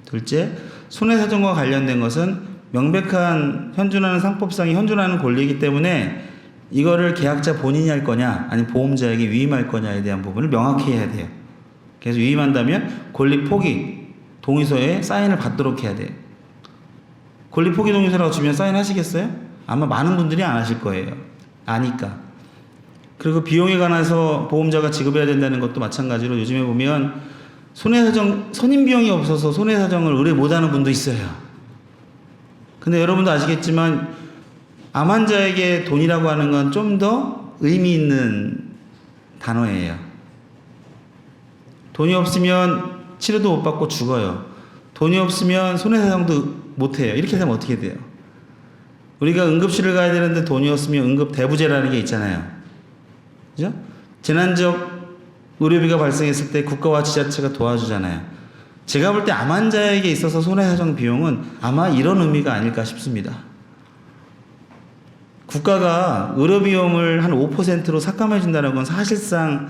둘째, 손해사정과 관련된 것은 명백한 현존하는 상법상이 현존하는 권리이기 때문에 이거를 계약자 본인이 할 거냐 아니면 보험자에게 위임할 거냐에 대한 부분을 명확히 해야 돼요. 그래서 위임한다면 권리 포기 동의서에 사인을 받도록 해야 돼요. 권리 포기 동의서라고 주면 사인하시겠어요? 아마 많은 분들이 안 하실 거예요. 아니까. 그리고 비용에 관해서 보험자가 지급해야 된다는 것도 마찬가지로 요즘에 보면 손해사정 선임 비용이 없어서 손해사정을 의뢰 못하는 분도 있어요. 근데 여러분도 아시겠지만 암 환자에게 돈이라고 하는 건 좀 더 의미 있는 단어예요. 돈이 없으면 치료도 못 받고 죽어요. 돈이 없으면 손해배상도 못해요. 이렇게 되면 어떻게 돼요? 우리가 응급실을 가야 되는데 돈이 없으면 응급대부제라는 게 있잖아요. 그죠? 재난적 의료비가 발생했을 때 국가와 지자체가 도와주잖아요. 제가 볼 때 암 환자에게 있어서 손해배상 비용은 아마 이런 의미가 아닐까 싶습니다. 국가가 의료비용을 한 5%로 삭감해 준다는 건 사실상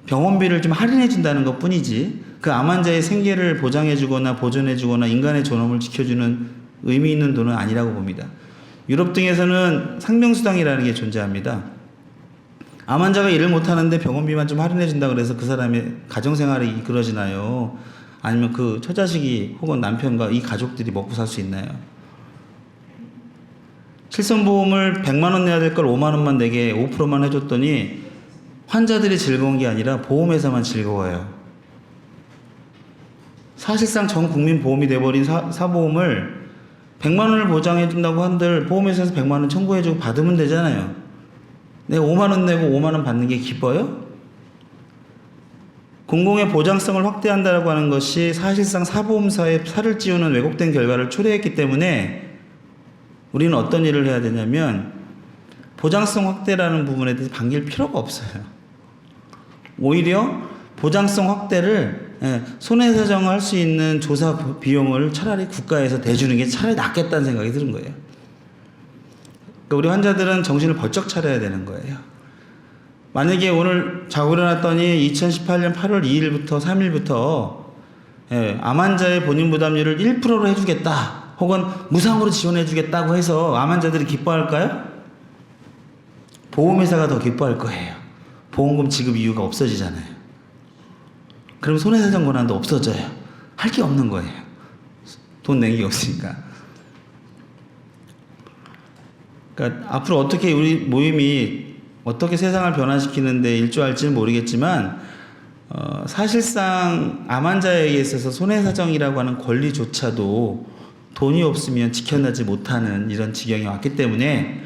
병원비를 좀 할인해 준다는 것 뿐이지 그 암 환자의 생계를 보장해 주거나 보존해 주거나 인간의 존엄을 지켜주는 의미 있는 돈은 아니라고 봅니다. 유럽 등에서는 상명수당이라는 게 존재합니다. 암 환자가 일을 못하는데 병원비만 좀 할인해 준다 그래서 그 사람의 가정생활이 이끌어지나요? 아니면 그 처자식이 혹은 남편과 이 가족들이 먹고 살 수 있나요? 실손보험을 100만 원 내야 될 걸 5만 원만 내게 5%만 해줬더니 환자들이 즐거운 게 아니라 보험회사만 즐거워요. 사실상 전 국민 보험이 돼버린 사보험을 100만 원을 보장해준다고 한들 보험회사에서 100만 원 청구해주고 받으면 되잖아요. 내가 5만 원 내고 5만 원 받는 게 기뻐요? 공공의 보장성을 확대한다고 하는 것이 사실상 사보험사의 살을 찌우는 왜곡된 결과를 초래했기 때문에 우리는 어떤 일을 해야 되냐면 보장성 확대라는 부분에 대해서 반길 필요가 없어요. 오히려 보장성 확대를 손해배상할 수 있는 조사 비용을 차라리 국가에서 대주는 게 차라리 낫겠다는 생각이 드는 거예요. 그러니까 우리 환자들은 정신을 벌쩍 차려야 되는 거예요. 만약에 오늘 자고 일어났더니 2018년 8월 2일부터 3일부터 암 환자의 본인 부담률을 1%로 해주겠다 혹은 무상으로 지원해 주겠다고 해서 암 환자들이 기뻐할까요? 보험회사가 더 기뻐할 거예요. 보험금 지급 이유가 없어지잖아요. 그럼 손해배상 권한도 없어져요. 할 게 없는 거예요. 돈 낸 게 없으니까. 그러니까 앞으로 어떻게 우리 모임이 어떻게 세상을 변화시키는데 일조할지는 모르겠지만 사실상 암 환자에게 있어서 손해사정이라고 하는 권리조차도 돈이 없으면 지켜내지 못하는 이런 지경이 왔기 때문에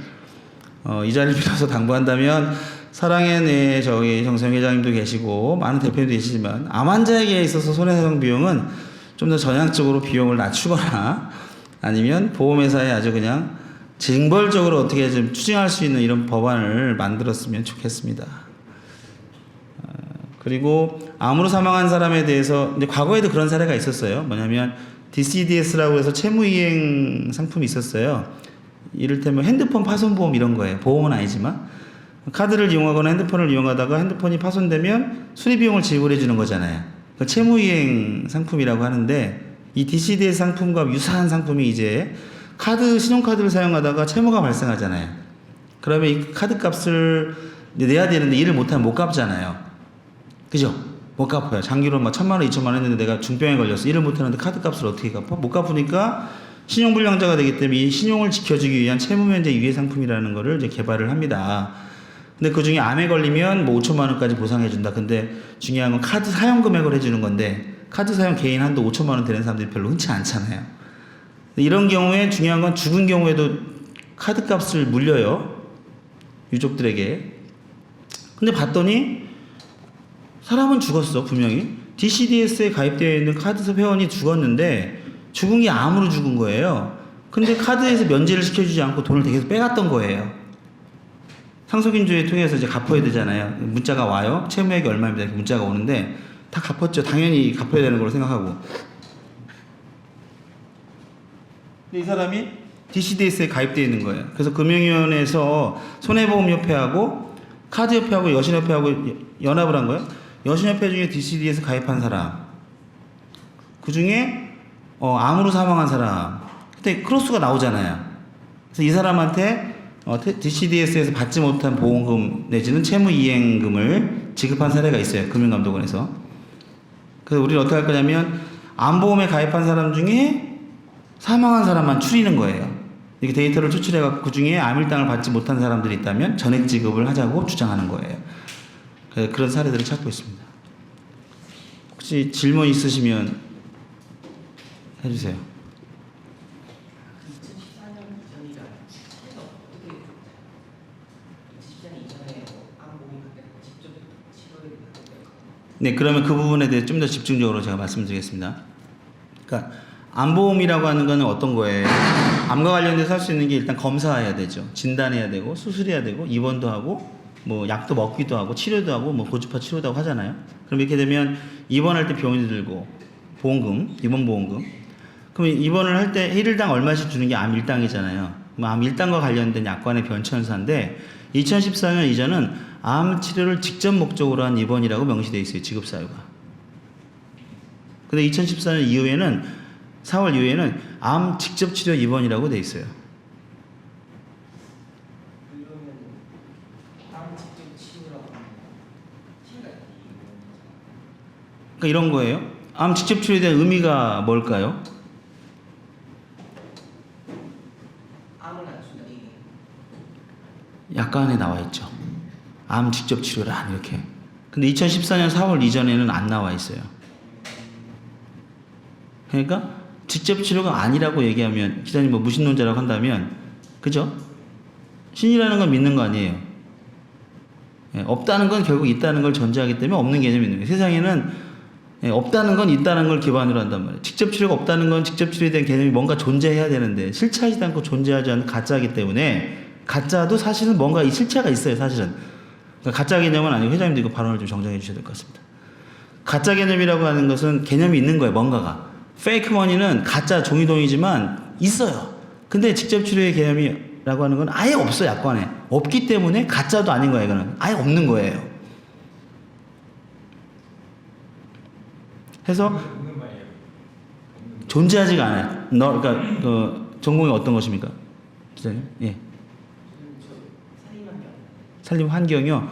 이 자리를 빌어서 당부한다면 사랑의 내 저기 정세영 회장님도 계시고 많은 대표님도 계시지만 암 환자에게 있어서 손해배상 비용은 좀 더 전향적으로 비용을 낮추거나 아니면 보험회사에 아주 그냥 징벌적으로 어떻게 좀 추징할 수 있는 이런 법안을 만들었으면 좋겠습니다. 그리고 암으로 사망한 사람에 대해서 이제 과거에도 그런 사례가 있었어요. 뭐냐면 DCDS라고 해서 채무이행 상품이 있었어요. 이를테면 핸드폰 파손보험 이런 거예요. 보험은 아니지만 카드를 이용하거나 핸드폰을 이용하다가 핸드폰이 파손되면 수리비용을 지불해 주는 거잖아요. 그 채무이행 상품이라고 하는데 이 DCDS 상품과 유사한 상품이 이제 신용카드를 사용하다가 채무가 발생하잖아요. 그러면 이 카드 값을 내야 되는데 일을 못하면 못 갚잖아요. 그죠? 못 갚아요. 장기로 막 1,000만 원, 2,000만 원 했는데 내가 중병에 걸렸어. 일을 못하는데 카드 값을 어떻게 갚아? 못 갚으니까 신용불량자가 되기 때문에 이 신용을 지켜주기 위한 채무면제 유예 상품이라는 거를 이제 개발을 합니다. 근데 그 중에 암에 걸리면 뭐 5,000만 원까지 보상해준다. 근데 중요한 건 카드 사용 금액을 해주는 건데 카드 사용 개인 한도 5,000만 원 되는 사람들이 별로 흔치 않잖아요. 이런 경우에 중요한 건 죽은 경우에도 카드 값을 물려요. 유족들에게. 근데 봤더니 사람은 죽었어, 분명히. DCDS에 가입되어 있는 카드사 회원이 죽었는데 죽은 게 암으로 죽은 거예요. 근데 카드에서 면제를 시켜주지 않고 돈을 계속 빼갔던 거예요. 상속인조회 통해서 이제 갚아야 되잖아요. 문자가 와요. 채무액이 얼마입니다. 이렇게 문자가 오는데 다 갚았죠. 당연히 갚아야 되는 걸로 생각하고. 근데 이 사람이 DCDS에 가입되어 있는 거예요. 그래서 금융위원회에서 손해보험협회하고 카드협회하고 여신협회하고 연합을 한 거예요. 여신협회 중에 DCDS 가입한 사람, 그 중에 암으로 사망한 사람, 그때 크로스가 나오잖아요. 그래서 이 사람한테 DCDS에서 받지 못한 보험금 내지는 채무이행금을 지급한 사례가 있어요. 금융감독원에서. 그래서 우리는 어떻게 할 거냐면 암보험에 가입한 사람 중에 사망한 사람만 추리는 거예요. 이렇게 데이터를 추출해갖고 그 중에 암일당을 받지 못한 사람들이 있다면 전액 지급을 하자고 주장하는 거예요. 그런 사례들을 찾고 있습니다. 혹시 질문 있으시면 해주세요. 네, 그러면 그 부분에 대해 좀 더 집중적으로 제가 말씀드리겠습니다. 그러니까 암보험이라고 하는 거는 어떤 거예요? 암과 관련돼서 할 수 있는 게 일단 검사해야 되죠. 진단해야 되고 수술해야 되고 입원도 하고 뭐 약도 먹기도 하고 치료도 하고 뭐 고주파 치료도 하고 하잖아요. 그럼 이렇게 되면 입원할 때 병원이 들고 보험금, 입원 보험금. 그럼 입원을 할 때 일일당 얼마씩 주는 게 암 일당이잖아요. 암 일당과 관련된 약관의 변천사인데 2014년 이전은 암 치료를 직접 목적으로 한 입원이라고 명시되어 있어요. 지급 사유가. 근데 2014년 이후에는 4월 이후에는 암 직접 치료 입원이라고 돼 있어요. 그러면 암 직접 치료라고 하면 그러니까 이런 거예요. 암 직접 치료에 대한 의미가 뭘까요? 암을 안 준다 이게. 약관에 나와 있죠. 암 직접 치료란 이렇게. 근데 2014년 4월 이전에는 안 나와 있어요. 그러니까 직접 치료가 아니라고 얘기하면 기자님 뭐 무신론자라고 한다면 그죠? 신이라는 건 믿는 거 아니에요. 예, 없다는 건 결국 있다는 걸 전제하기 때문에 없는 개념이 있는 거예요. 세상에는 예, 없다는 건 있다는 걸 기반으로 한단 말이에요. 직접 치료가 없다는 건 직접 치료에 대한 개념이 뭔가 존재해야 되는데 실체하지 않고 존재하지 않는 가짜이기 때문에 가짜도 사실은 뭔가 이 실체가 있어요. 사실은. 그러니까 가짜 개념은 아니고 회장님도 이거 발언을 좀 정정해 주셔야 될 것 같습니다. 가짜 개념이라고 하는 것은 개념이 있는 거예요. 뭔가가. 페이크 머니는 가짜 종이돈이지만 있어요. 근데 직접 치료의 개념이라고 하는 건 아예 없어요. 약관에. 없기 때문에 가짜도 아닌 거예요. 이거는 아예 없는 거예요. 해서 존재하지가 않아요. 그러니까 그 전공이 어떤 것입니까? 기자님? 예. 산림 환경이요.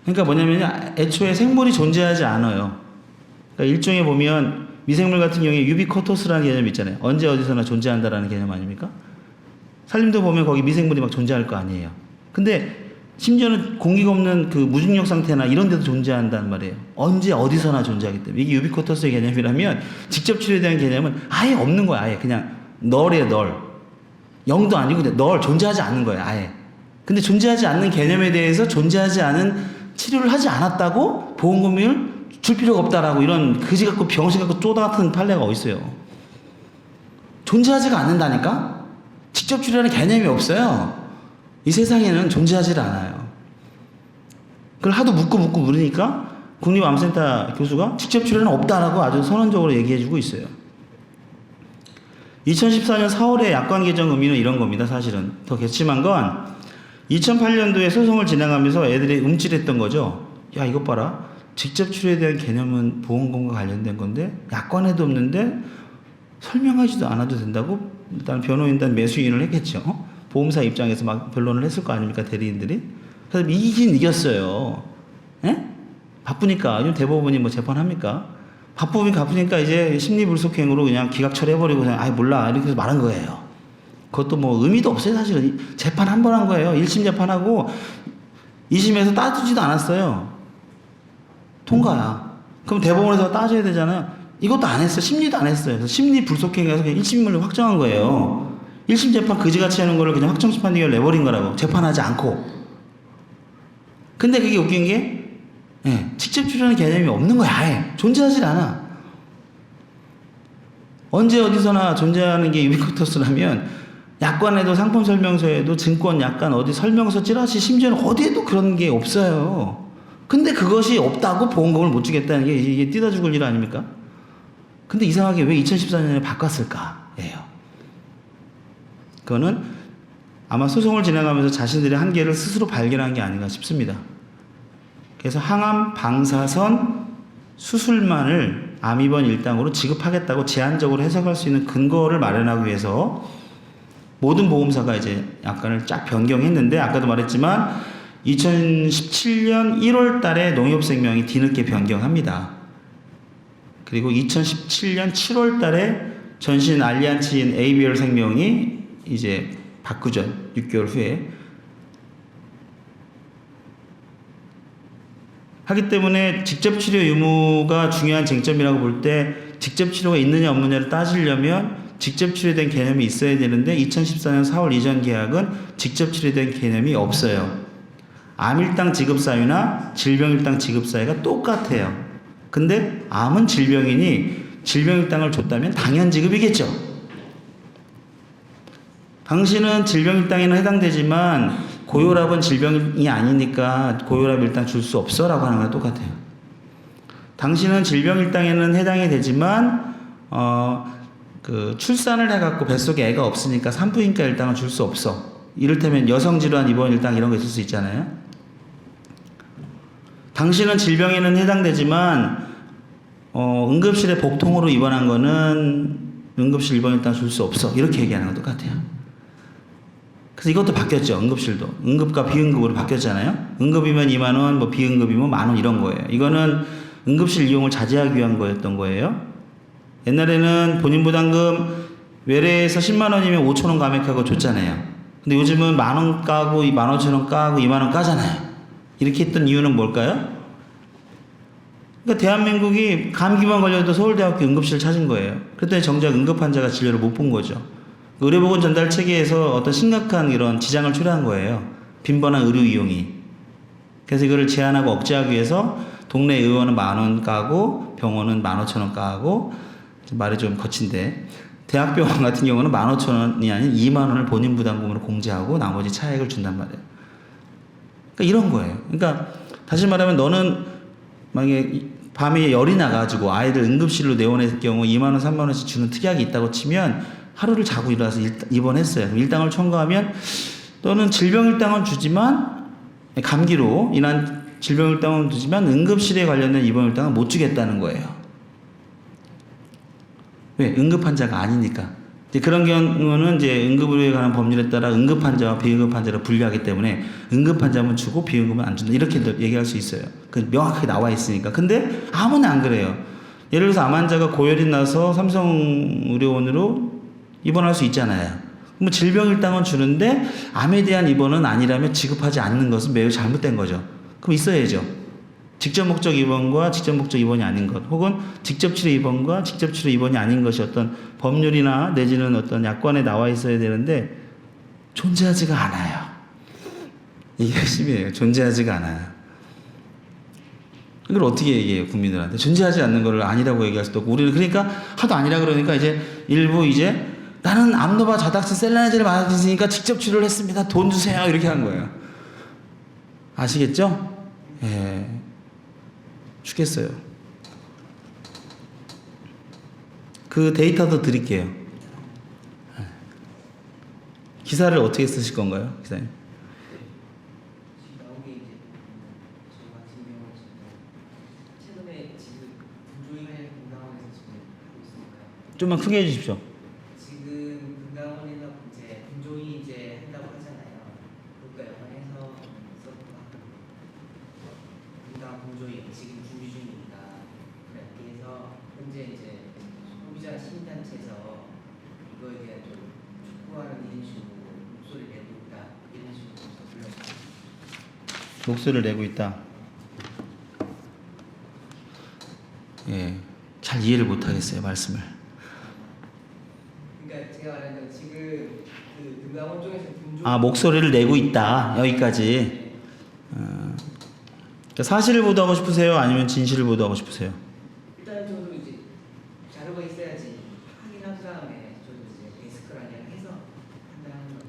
그러니까 뭐냐면 애초에 생물이 존재하지 않아요. 그러니까 일종의 보면 미생물 같은 경우에 유비쿼토스라는 개념이 있잖아요. 언제 어디서나 존재한다라는 개념 아닙니까? 산림도 보면 거기 미생물이 막 존재할 거 아니에요. 근데 심지어는 공기가 없는 그 무중력 상태나 이런 데도 존재한다는 말이에요. 언제 어디서나 존재하기 때문에. 이게 유비쿼토스의 개념이라면 직접 치료에 대한 개념은 아예 없는 거야. 아예 그냥 널이에요. 널. 0도 아니고 널 존재하지 않는 거예요. 아예. 근데 존재하지 않는 개념에 대해서 존재하지 않은 치료를 하지 않았다고 보험금을 줄 필요가 없다라고 이런 그지 같고 병신 같고 쪼다 같은 판례가 어딨어요. 존재하지가 않는다니까? 직접 치료라는 개념이 없어요. 이 세상에는 존재하지 않아요. 그걸 하도 묻고 물으니까 국립암센터 교수가 직접 치료는 없다라고 아주 선언적으로 얘기해주고 있어요. 2014년 4월에 약관 개정 의미는 이런 겁니다. 사실은 더 괘씸한 건 2008년도에 소송을 진행하면서 애들이 움찔했던 거죠. 야 이것 봐라. 직접 치료에 대한 개념은 보험금과 관련된 건데 약관에도 없는데 설명하지도 않아도 된다고 일단 변호인단 매수인을 했겠죠. 보험사 입장에서 막 변론을 했을 거 아닙니까 대리인들이. 그래서 이기긴 이겼어요. 예? 바쁘니까 요즘 대법원이 뭐 재판합니까? 바쁘니까 이제 심리불속행으로 그냥 기각 처리해버리고 그냥 아이 몰라 이렇게 해서 말한 거예요. 그것도 뭐 의미도 없어요. 사실은 재판 한 번 한 거예요. 1심 재판하고 2심에서 따지지도 않았어요. 통과야. 그럼 대법원에서 따져야 되잖아요. 이것도 안 했어요. 심리도 안 했어요. 그래서 심리 불속행해서 그냥 1심을 확정한 거예요. 1심 재판 그지같이 하는 거를 그냥 확정심판 의결 내버린 거라고. 재판하지 않고. 근데 그게 웃긴 게 예, 직접 치료라는 개념이 없는 거야. 아예. 존재하질 않아. 언제 어디서나 존재하는 게 유비쿼터스라면 약관에도 상품 설명서에도 증권 약관 어디 설명서 찌라시 심지어는 어디에도 그런 게 없어요. 근데 그것이 없다고 보험금을 못 주겠다는 게 이게 뜯어 죽을 일 아닙니까? 근데 이상하게 왜 2014년에 바꿨을까예요. 그거는 아마 소송을 진행하면서 자신들의 한계를 스스로 발견한 게 아닌가 싶습니다. 그래서 항암 방사선 수술만을 암입원 일당으로 지급하겠다고 제한적으로 해석할 수 있는 근거를 마련하기 위해서 모든 보험사가 이제 약관을 쫙 변경했는데 아까도 말했지만 2017년 1월 달에 농협생명이 뒤늦게 변경합니다. 그리고 2017년 7월 달에 전신 알리안치인 ABL 생명이 이제 바꾸죠. 6개월 후에. 하기 때문에 직접 치료 의무가 중요한 쟁점이라고 볼 때 직접 치료가 있느냐 없느냐를 따지려면 직접 치료에 대한 개념이 있어야 되는데 2014년 4월 이전 계약은 직접 치료에 대한 개념이 없어요. 암일당 지급사유나 질병일당 지급사유가 똑같아요. 근데 암은 질병이니 질병일당을 줬다면 당연 지급이겠죠. 당신은 질병일당에는 해당되지만 고혈압은 질병이 아니니까 고혈압일당 줄 수 없어 라고 하는 거랑 똑같아요. 당신은 질병일당에는 해당이 되지만 그 출산을 해갖고 뱃속에 애가 없으니까 산부인과 일당을 줄 수 없어. 이를테면 여성질환 입원 일당 이런 거 있을 수 있잖아요. 당신은 질병에는 해당되지만 응급실에 복통으로 입원한 거는 응급실 입원 일당 줄 수 없어. 이렇게 얘기하는 거 똑같아요. 그래서 이것도 바뀌었죠. 응급실도. 응급과 비응급으로 바뀌었잖아요. 응급이면 2만 원, 뭐 비응급이면 1만 원 이런 거예요. 이거는 응급실 이용을 자제하기 위한 거였던 거예요. 옛날에는 본인 부담금 외래에서 10만 원이면 5천 원 감액하고 줬잖아요. 근데 요즘은 1만 원 까고 15,000원 까고 2만 원 까잖아요. 이렇게 했던 이유는 뭘까요? 그러니까 대한민국이 감기만 걸려도 서울대학교 응급실을 찾은 거예요. 그랬더니 정작 응급 환자가 진료를 못 본 거죠. 의료보건 전달 체계에서 어떤 심각한 이런 지장을 초래한 거예요. 빈번한 의료 이용이. 그래서 이거를 제한하고 억제하기 위해서 동네 의원은 1만 원 까고 병원은 15,000원 까고 말이 좀 거친데 대학병원 같은 경우는 15,000원이 아닌 2만 원을 본인 부담금으로 공제하고 나머지 차액을 준단 말이에요. 그러니까 이런 거예요. 그러니까 다시 말하면 너는 만약에 밤에 열이 나가지고 아이들 응급실로 내원했을 경우 2만 원, 3만 원씩 주는 특약이 있다고 치면 하루를 자고 일어나서 입원했어요. 그럼 일당을 청구하면 너는 질병일당은 주지만 감기로 인한 질병일당은 주지만 응급실에 관련된 입원일당은 못 주겠다는 거예요. 왜? 응급환자가 아니니까. 이제 그런 경우는 이제 응급의료에 관한 법률에 따라 응급환자와 비응급환자를 분리하기 때문에 응급환자만 주고 비응급은 안 준다. 이렇게 얘기할 수 있어요. 그 명확하게 나와 있으니까. 근데 아무나 안 그래요. 예를 들어서 암 환자가 고열이 나서 삼성의료원으로 입원할 수 있잖아요. 그럼 질병일당은 주는데 암에 대한 입원은 아니라면 지급하지 않는 것은 매우 잘못된 거죠. 그럼 있어야죠. 직접 목적 입원과 직접 목적 입원이 아닌 것, 혹은 직접 치료 입원과 직접 치료 입원이 아닌 것이 어떤 법률이나 내지는 어떤 약관에 나와 있어야 되는데 존재하지가 않아요. 이게 핵심이에요. 존재하지가 않아요. 이걸 어떻게 얘기해요, 국민들한테? 존재하지 않는 걸 아니라고 얘기할 수도 없고, 우리는 그러니까 하도 아니라 그러니까 이제 일부 이제 나는 암노바 자닥스 셀라네제를 맞았으니까 직접 치료를 했습니다. 돈 주세요. 이렇게 한 거예요. 아시겠죠? 예. 죽겠어요. 그 데이터도 드릴게요. 기사를 어떻게 쓰실 건가요, 기사님? 지금 나온 게 이제 저 같은 경우는 지금 최근에 지금 분조인을 분당원에서 지금 하고 있으니까 좀만 크게 해주십시오. 지금 분당원에서 이제 분조인 이제 한다고 하잖아요. 그러니까 연관해서 분당 분조인 지금 준비 중입니다. 그렇게 해서 현재 이제 소비자 시민단체에서 이거에 대한 좀 촉구하는 이런 식으로 목소리를 내고 있다 이런 식으로 불렸어요. 목소리를 내고 있다. 예, 잘 이해를 못 하겠어요, 말씀을. 그러니까 제가 말하는 건 지금 그 금강원 쪽에서 분조 아, 목소리를 내고 있다. 여기까지. 그러니까 사실을 보도하고 싶으세요? 아니면 진실을 보도하고 싶으세요? 일단은 저도 이제 자료가 있어야지 확인한 다음에 저도 이제 데스크랑 해서 판단하는 거.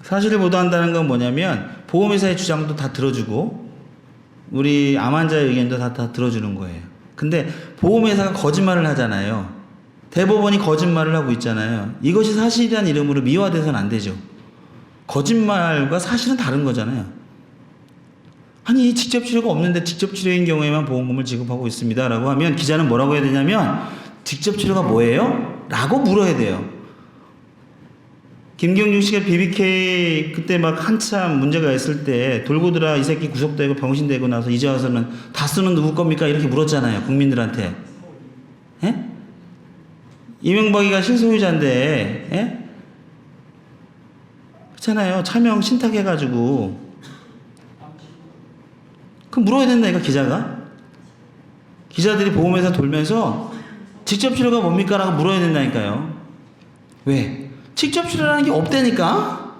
사실을 보도한다는 건 뭐냐면 보험회사의 주장도 다 들어주고 우리 암 환자의 의견도 다 들어주는 거예요. 근데 보험회사가 거짓말을 하잖아요. 대법원이 거짓말을 하고 있잖아요. 이것이 사실이란 이름으로 미화돼서는 안 되죠. 거짓말과 사실은 다른 거잖아요. 아니 직접 치료가 없는데 직접 치료인 경우에만 보험금을 지급하고 있습니다 라고 하면 기자는 뭐라고 해야 되냐면 직접 치료가 뭐예요? 라고 물어야 돼요. 김경중 씨가 BBK 그때 막 한참 문제가 있을 때 돌고들아 이 새끼 구속되고 병신되고 나서 이제 와서는 다수는 누구 겁니까? 이렇게 물었잖아요, 국민들한테. 예? 이명박이가 실소유자인데, 예? 그렇잖아요. 차명 신탁해가지고. 그럼 물어야 된다니까, 기자가. 기자들이 보험회사 돌면서 직접 치료가 뭡니까? 라고 물어야 된다니까요. 왜? 직접 치료라는 게 없다니까?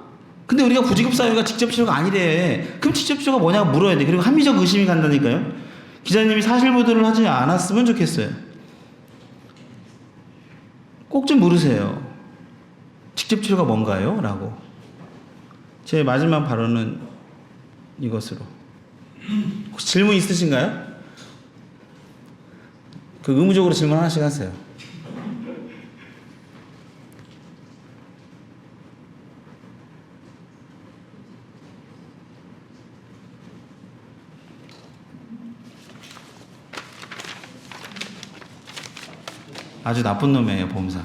근데 우리가 구직업 사회가 직접 치료가 아니래. 그럼 직접 치료가 뭐냐고 물어야 돼. 그리고 합리적 의심이 간다니까요. 기자님이 사실 보도를 하지 않았으면 좋겠어요. 꼭 좀 물으세요. 직접 치료가 뭔가요? 라고. 제 마지막 발언은 이것으로. 혹시 질문 있으신가요? 그 의무적으로 질문 하나씩 하세요. 아주 나쁜 놈이에요, 보험사.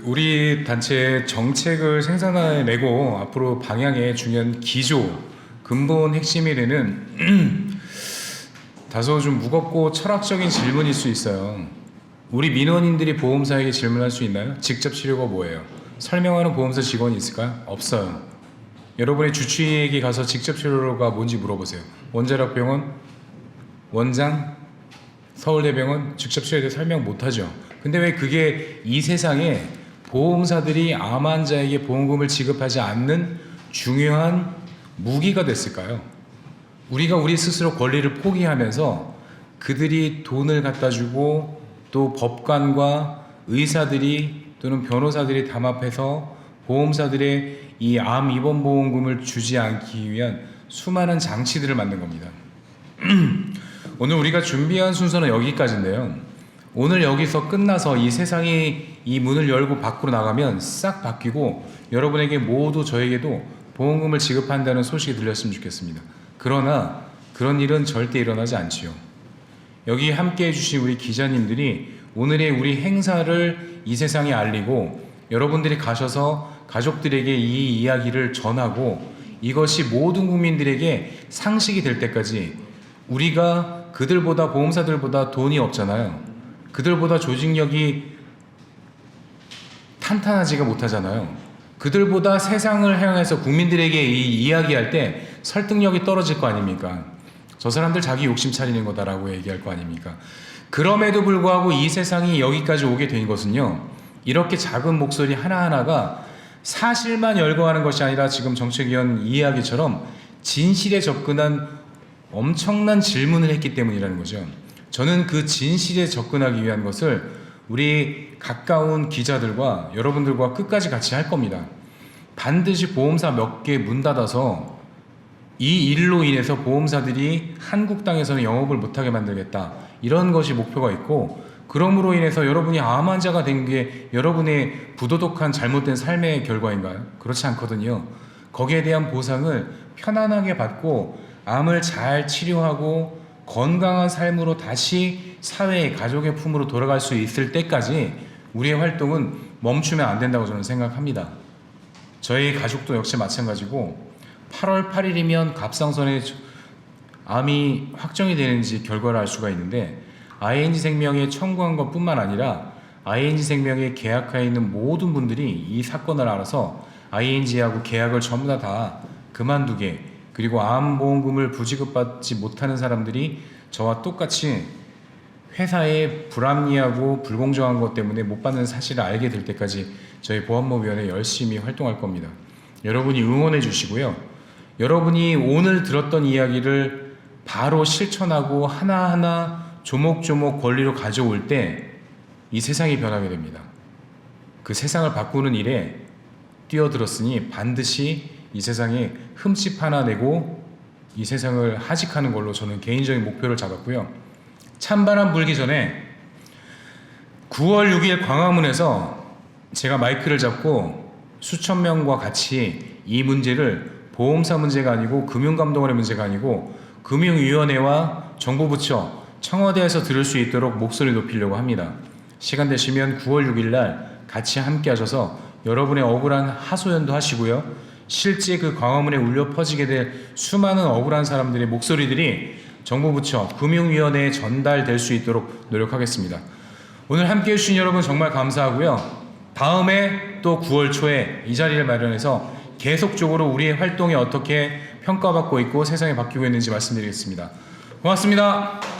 우리 단체의 정책을 생산해내고 앞으로 방향의 중요한 기조, 근본 핵심이 되는 다소 좀 무겁고 철학적인 질문일 수 있어요. 우리 민원인들이 보험사에게 질문할 수 있나요? 직접 치료가 뭐예요? 설명하는 보험사 직원이 있을까요? 없어요. 여러분의 주치의에게 가서 직접 치료가 뭔지 물어보세요. 원자력병원, 원장, 서울대병원 직접 치료에 대해 설명 못하죠. 근데 왜 그게 이 세상에 보험사들이 암 환자에게 보험금을 지급하지 않는 중요한 무기가 됐을까요? 우리가 우리 스스로 권리를 포기하면서 그들이 돈을 갖다 주고 또 법관과 의사들이 또는 변호사들이 담합해서 보험사들의 이 암 입원 보험금을 주지 않기 위한 수많은 장치들을 만든 겁니다. 오늘 우리가 준비한 순서는 여기까지인데요. 오늘 여기서 끝나서 이 세상이 이 문을 열고 밖으로 나가면 싹 바뀌고 여러분에게 모두 저에게도 보험금을 지급한다는 소식이 들렸으면 좋겠습니다. 그러나 그런 일은 절대 일어나지 않지요. 여기 함께 해주신 우리 기자님들이 오늘의 우리 행사를 이 세상에 알리고 여러분들이 가셔서 가족들에게 이 이야기를 전하고 이것이 모든 국민들에게 상식이 될 때까지 우리가 그들보다 보험사들보다 돈이 없잖아요. 그들보다 조직력이 탄탄하지가 못하잖아요. 그들보다 세상을 향해서 국민들에게 이 이야기할 때 설득력이 떨어질 거 아닙니까? 저 사람들 자기 욕심 차리는 거다라고 얘기할 거 아닙니까? 그럼에도 불구하고 이 세상이 여기까지 오게 된 것은요. 이렇게 작은 목소리 하나하나가 사실만 열거하는 것이 아니라 지금 정책위원 이야기처럼 진실에 접근한 엄청난 질문을 했기 때문이라는 거죠. 저는 그 진실에 접근하기 위한 것을 우리 가까운 기자들과 여러분들과 끝까지 같이 할 겁니다. 반드시 보험사 몇 개 문 닫아서 이 일로 인해서 보험사들이 한국 땅에서는 영업을 못하게 만들겠다. 이런 것이 목표가 있고 그러므로 인해서 여러분이 암 환자가 된 게 여러분의 부도덕한 잘못된 삶의 결과인가요? 그렇지 않거든요. 거기에 대한 보상을 편안하게 받고 암을 잘 치료하고 건강한 삶으로 다시 사회의 가족의 품으로 돌아갈 수 있을 때까지 우리의 활동은 멈추면 안 된다고 저는 생각합니다. 저희 가족도 역시 마찬가지고 8월 8일이면 갑상선에 암이 확정이 되는지 결과를 알 수가 있는데 ING생명에 청구한 것뿐만 아니라 ING생명에 계약하에 있는 모든 분들이 이 사건을 알아서 ING하고 계약을 전부 다 그만두게 그리고 암보험금을 부지급받지 못하는 사람들이 저와 똑같이 회사에 불합리하고 불공정한 것 때문에 못 받는 사실을 알게 될 때까지 저희 보안법위원회 열심히 활동할 겁니다. 여러분이 응원해 주시고요. 여러분이 오늘 들었던 이야기를 바로 실천하고 하나하나 조목조목 권리로 가져올 때 이 세상이 변하게 됩니다. 그 세상을 바꾸는 일에 뛰어들었으니 반드시 이 세상에 흠집 하나 내고 이 세상을 하직하는 걸로 저는 개인적인 목표를 잡았고요. 찬바람 불기 전에 9월 6일 광화문에서 제가 마이크를 잡고 수천 명과 같이 이 문제를 보험사 문제가 아니고 금융감독원의 문제가 아니고 금융위원회와 정부부처 청와대에서 들을 수 있도록 목소리 높이려고 합니다. 시간 되시면 9월 6일 날 같이 함께 하셔서 여러분의 억울한 하소연도 하시고요. 실제 그 광화문에 울려 퍼지게 될 수많은 억울한 사람들의 목소리들이 정부부처 금융위원회에 전달될 수 있도록 노력하겠습니다. 오늘 함께 해주신 여러분 정말 감사하고요. 다음에 또 9월 초에 이 자리를 마련해서 계속적으로 우리의 활동이 어떻게 평가받고 있고 세상이 바뀌고 있는지 말씀드리겠습니다. 고맙습니다.